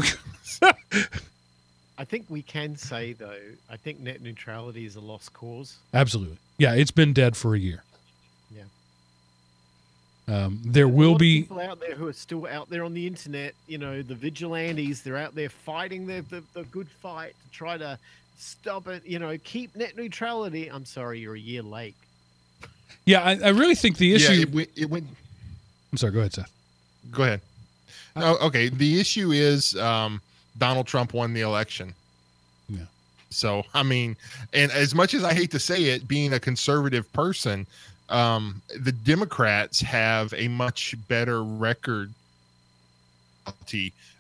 I think we can say, though, I think net neutrality is a lost cause. Absolutely. Yeah, it's been dead for a year. Yeah. There will be people out there who are still out there on the internet. You know, the vigilantes. They're out there fighting the good fight to try to stop it. You know, keep net neutrality. I'm sorry, you're a year late. Yeah, I really think the issue. Yeah, it went. I'm sorry. Go ahead, Seth. Go ahead. No, okay. The issue is Donald Trump won the election. Yeah. So, I mean, and as much as I hate to say it, being a conservative person, the Democrats have a much better record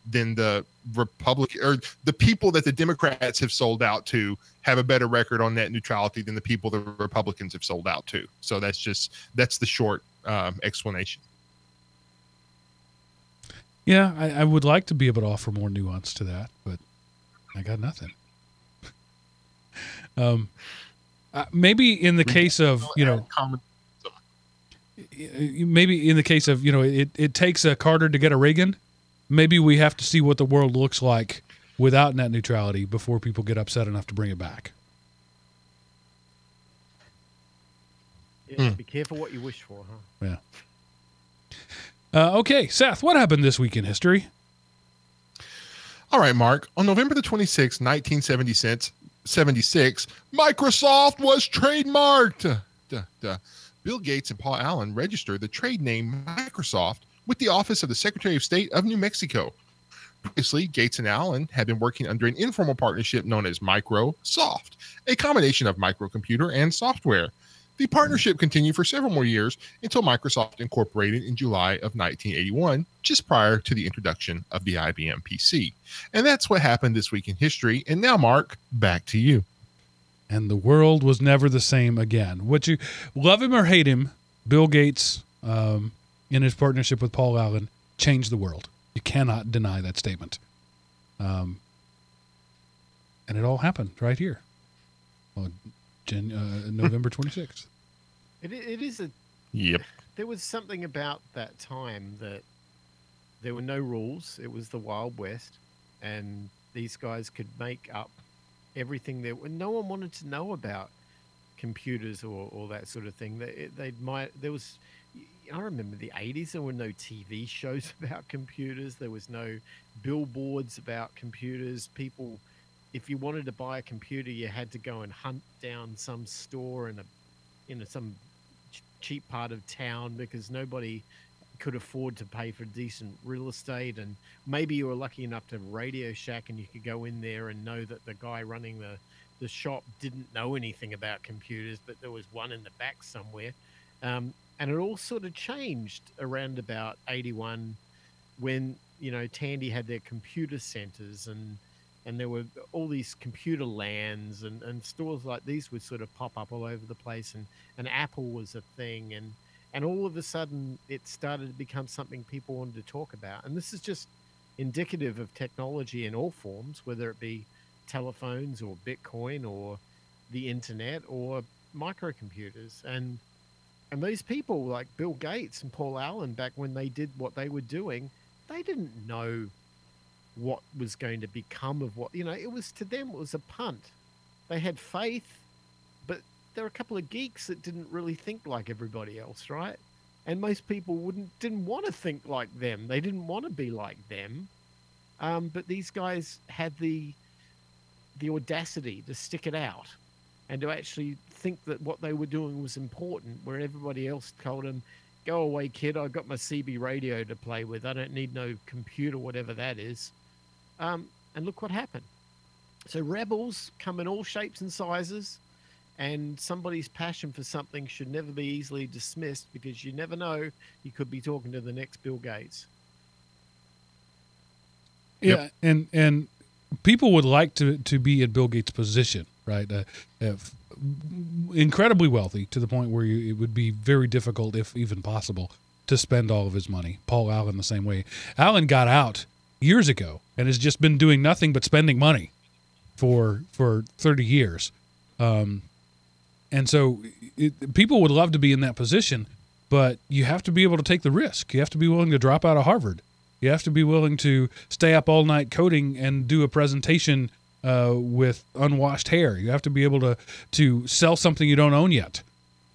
than the Republican, or the people that the Democrats have sold out to have a better record on net neutrality than the people the Republicans have sold out to. So that's the short explanation. Yeah, I would like to be able to offer more nuance to that, but I got nothing. Maybe in the case of, maybe in the case of, it takes a Carter to get a Reagan. Maybe we have to see what the world looks like without net neutrality before people get upset enough to bring it back. Yeah, be careful what you wish for, huh? Yeah. Okay, Seth, what happened this week in history? All right, Mark. On November the 26th, 1976, Microsoft was trademarked. Bill Gates and Paul Allen registered the trade name Microsoft with the Office of the Secretary of State of New Mexico. Previously, Gates and Allen had been working under an informal partnership known as Microsoft, a combination of microcomputer and software. The partnership continued for several more years until Microsoft incorporated in July of 1981, just prior to the introduction of the IBM PC. And that's what happened this week in history. And now, Mark, back to you. And the world was never the same again. What you love him or hate him, Bill Gates, in his partnership with Paul Allen, changed the world. You cannot deny that statement. And it all happened right here. November 26th. It is a. Yep. There was something about that time that there were no rules. It was the Wild West, and these guys could make up everything there. No one wanted to know about computers or that sort of thing. There was, I remember the 80s, there were no TV shows about computers. There was no billboards about computers. People, if you wanted to buy a computer, you had to go and hunt down some store in some cheap part of town, because nobody could afford to pay for decent real estate. And maybe you were lucky enough to have a Radio Shack, and you could go in there and know that the guy running the shop didn't know anything about computers, but there was one in the back somewhere. And it all sort of changed around about 81 when, Tandy had their computer centers, and there were all these computer lands, and stores like these would sort of pop up all over the place, and Apple was a thing, and all of a sudden it started to become something people wanted to talk about. And this is just indicative of technology in all forms, whether it be telephones or Bitcoin or the internet or microcomputers. And these people like Bill Gates and Paul Allen, back when they did what they were doing, they didn't know what was going to become of what, it was, to them, it was a punt. They had faith, but there were a couple of geeks that didn't really think like everybody else, right? And most people didn't want to think like them. They didn't want to be like them. But these guys had the audacity to stick it out and to actually think that what they were doing was important, where everybody else told them, go away, kid, I've got my CB radio to play with. I don't need no computer, whatever that is. And look what happened. So rebels come in all shapes and sizes, and somebody's passion for something should never be easily dismissed, because you never know, you could be talking to the next Bill Gates. Yeah, and people would like to be in Bill Gates' position, right? Incredibly wealthy, to the point where it would be very difficult, if even possible, to spend all of his money. Paul Allen the same way. Allen got out years ago and has just been doing nothing but spending money for 30 years. And so people would love to be in that position, but you have to be able to take the risk. You have to be willing to drop out of Harvard. You have to be willing to stay up all night coding and do a presentation with unwashed hair. You have to be able to sell something you don't own yet.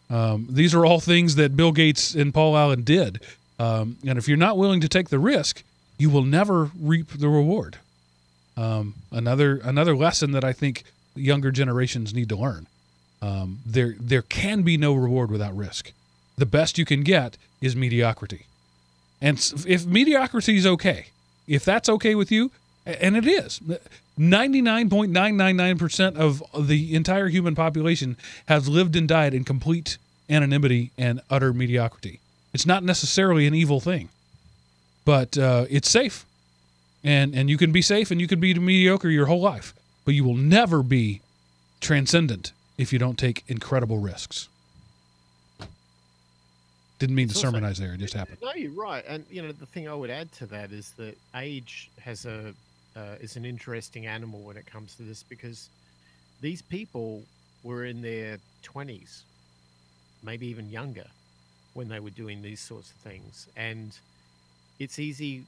These are all things that Bill Gates and Paul Allen did. And if you're not willing to take the risk, you will never reap the reward. Another lesson that I think younger generations need to learn. There can be no reward without risk. The best you can get is mediocrity. And if mediocrity is okay, if that's okay with you, and it is, 99.999% of the entire human population has lived and died in complete anonymity and utter mediocrity. It's not necessarily an evil thing, but it's safe. And you can be safe and you can be mediocre your whole life, but you will never be transcendent if you don't take incredible risks. Didn't mean to sermonize there. It just happened. No, you're right. And, the thing I would add to that is that age is an interesting animal when it comes to this, because these people were in their 20s, maybe even younger, when they were doing these sorts of things. And it's easy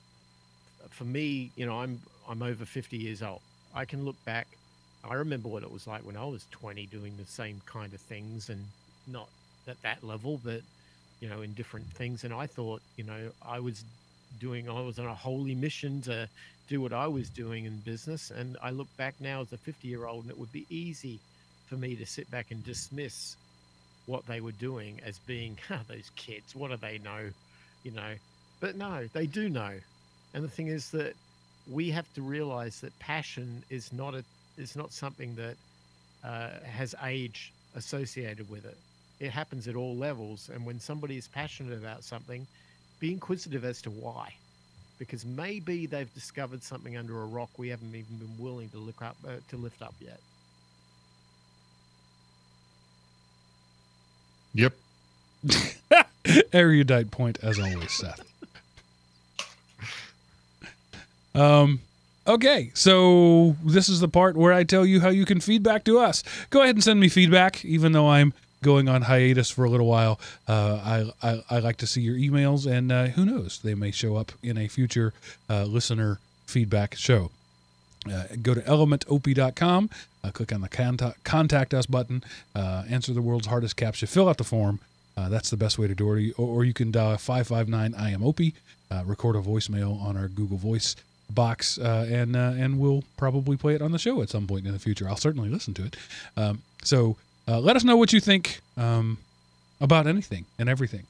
for me, I'm over 50 years old. I can look back. I remember what it was like when I was 20 doing the same kind of things, and not at that level, but in different things. And I thought, I was on a holy mission to do what I was doing in business. And I look back now as a 50-year-old, and it would be easy for me to sit back and dismiss what they were doing as being, those kids, what do they know? But no, they do know. And the thing is that we have to realize that passion is not something that has age associated with it. It happens at all levels. And when somebody is passionate about something, be inquisitive as to why, because maybe they've discovered something under a rock we haven't even been willing to lift up yet. Yep. Erudite point as always, Seth. Okay, so this is the part where I tell you how you can feedback to us. Go ahead and send me feedback, even though I'm going on hiatus for a little while, I like to see your emails, and who knows, they may show up in a future listener feedback show. Go to elementop.com, click on the contact us button, answer the world's hardest CAPTCHA, fill out the form. That's the best way to do it. Or you can dial 559-IAM-OPI, record a voicemail on our Google Voice box, and we'll probably play it on the show at some point in the future. I'll certainly listen to it. So let us know what you think about anything and everything.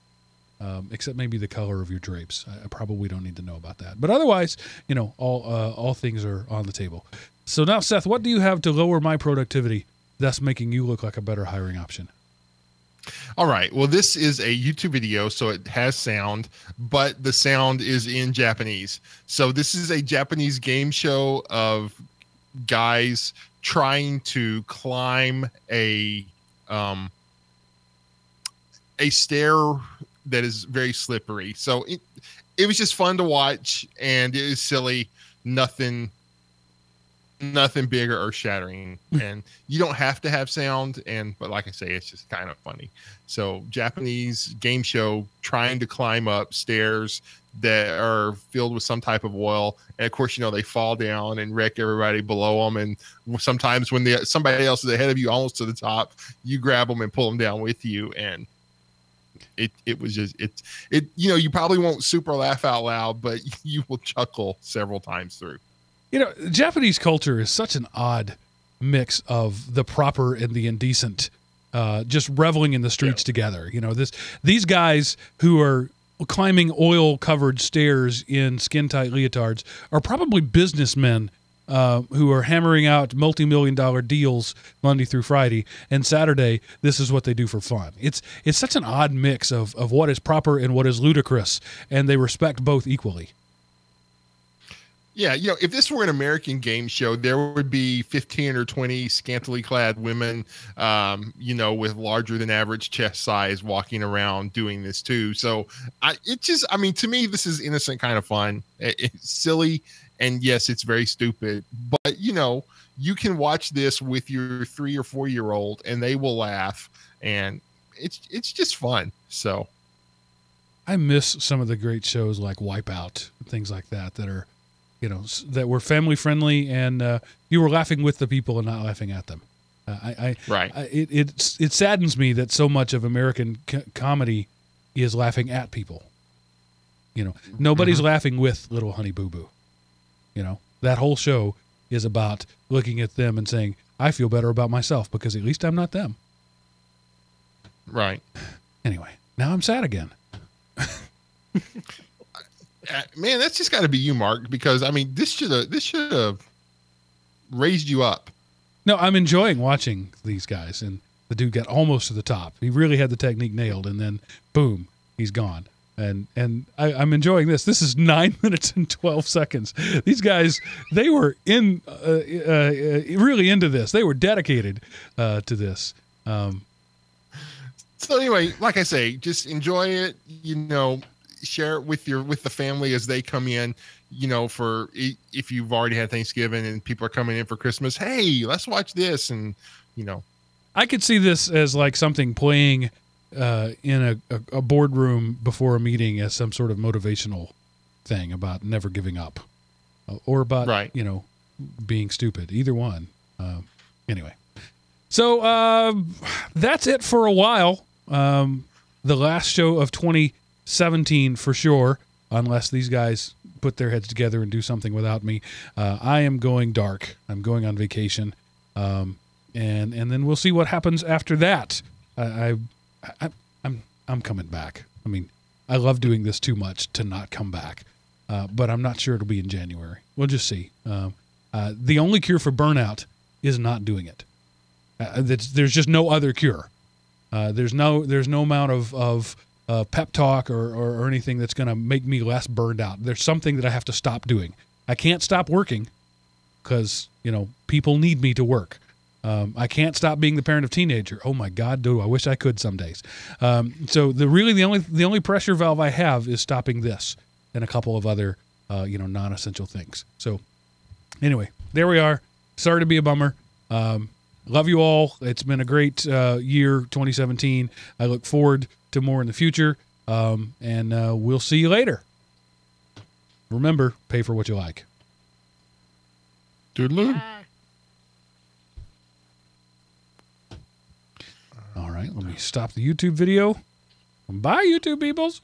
Except maybe the color of your drapes. I probably don't need to know about that. But otherwise, all things are on the table. So now, Seth, what do you have to lower my productivity, thus making you look like a better hiring option? All right. Well, this is a YouTube video, so it has sound, but the sound is in Japanese. So this is a Japanese game show of guys trying to climb a stair that is very slippery. So it was just fun to watch, and it was silly. Nothing big or earth shattering, and you don't have to have sound. But like I say, it's just kind of funny. So Japanese game show trying to climb up stairs that are filled with some type of oil, and of course, they fall down and wreck everybody below them. And sometimes when somebody else is ahead of you, almost to the top, you grab them and pull them down with you. And it was just you probably won't super laugh out loud, but you will chuckle several times through. Japanese culture is such an odd mix of the proper and the indecent, just reveling in the streets together. These guys who are climbing oil-covered stairs in skin-tight leotards are probably businessmen who are hammering out multi-million-dollar deals Monday through Friday, and Saturday, this is what they do for fun. It's such an odd mix of what is proper and what is ludicrous, and they respect both equally. Yeah, if this were an American game show, there would be 15 or 20 scantily clad women, with larger than average chest size walking around doing this too. So to me, this is innocent kind of fun. It's silly. And yes, it's very stupid, but you can watch this with your 3 or 4 year old and they will laugh, and it's just fun. So I miss some of the great shows like Wipeout, things like that are, that were family friendly, and you were laughing with the people and not laughing at them. It saddens me that so much of American comedy is laughing at people. Nobody's laughing with Little Honey Boo Boo. That whole show is about looking at them and saying, I feel better about myself because at least I'm not them. Right. Anyway, now I'm sad again. Man, that's just got to be you, Mark, because this should have raised you up. No, I'm enjoying watching these guys, and the dude got almost to the top. He really had the technique nailed, and then boom, he's gone. And I'm enjoying this. This is 9 minutes and 12 seconds. These guys, they were really into this. They were dedicated to this. So anyway, like I say, just enjoy it. Share it with the family as they come in. For if you've already had Thanksgiving and people are coming in for Christmas, hey, let's watch this. And I could see this as like something playing in a boardroom before a meeting as some sort of motivational thing about never giving up, or about being stupid. Either one. Anyway, so that's it for a while. The last show of 2017 for sure, unless these guys put their heads together and do something without me. I am going dark. I'm going on vacation, and then we'll see what happens after that. I'm coming back. I love doing this too much to not come back, but I'm not sure it'll be in January. We'll just see. The only cure for burnout is not doing it. There's just no other cure. There's no amount of pep talk or anything that's going to make me less burned out. There's something that I have to stop doing. I can't stop working because people need me to work. I can't stop being the parent of teenager. Oh my God, do I wish I could some days. So the only pressure valve I have is stopping this and a couple of other non-essential things. So anyway, there we are. Sorry to be a bummer. love you all. It's been a great year, 2017. I look forward to more in the future, and we'll see you later. Remember, pay for what you like. Doodaloo. All right, let me stop the YouTube video. Bye, YouTube peoples.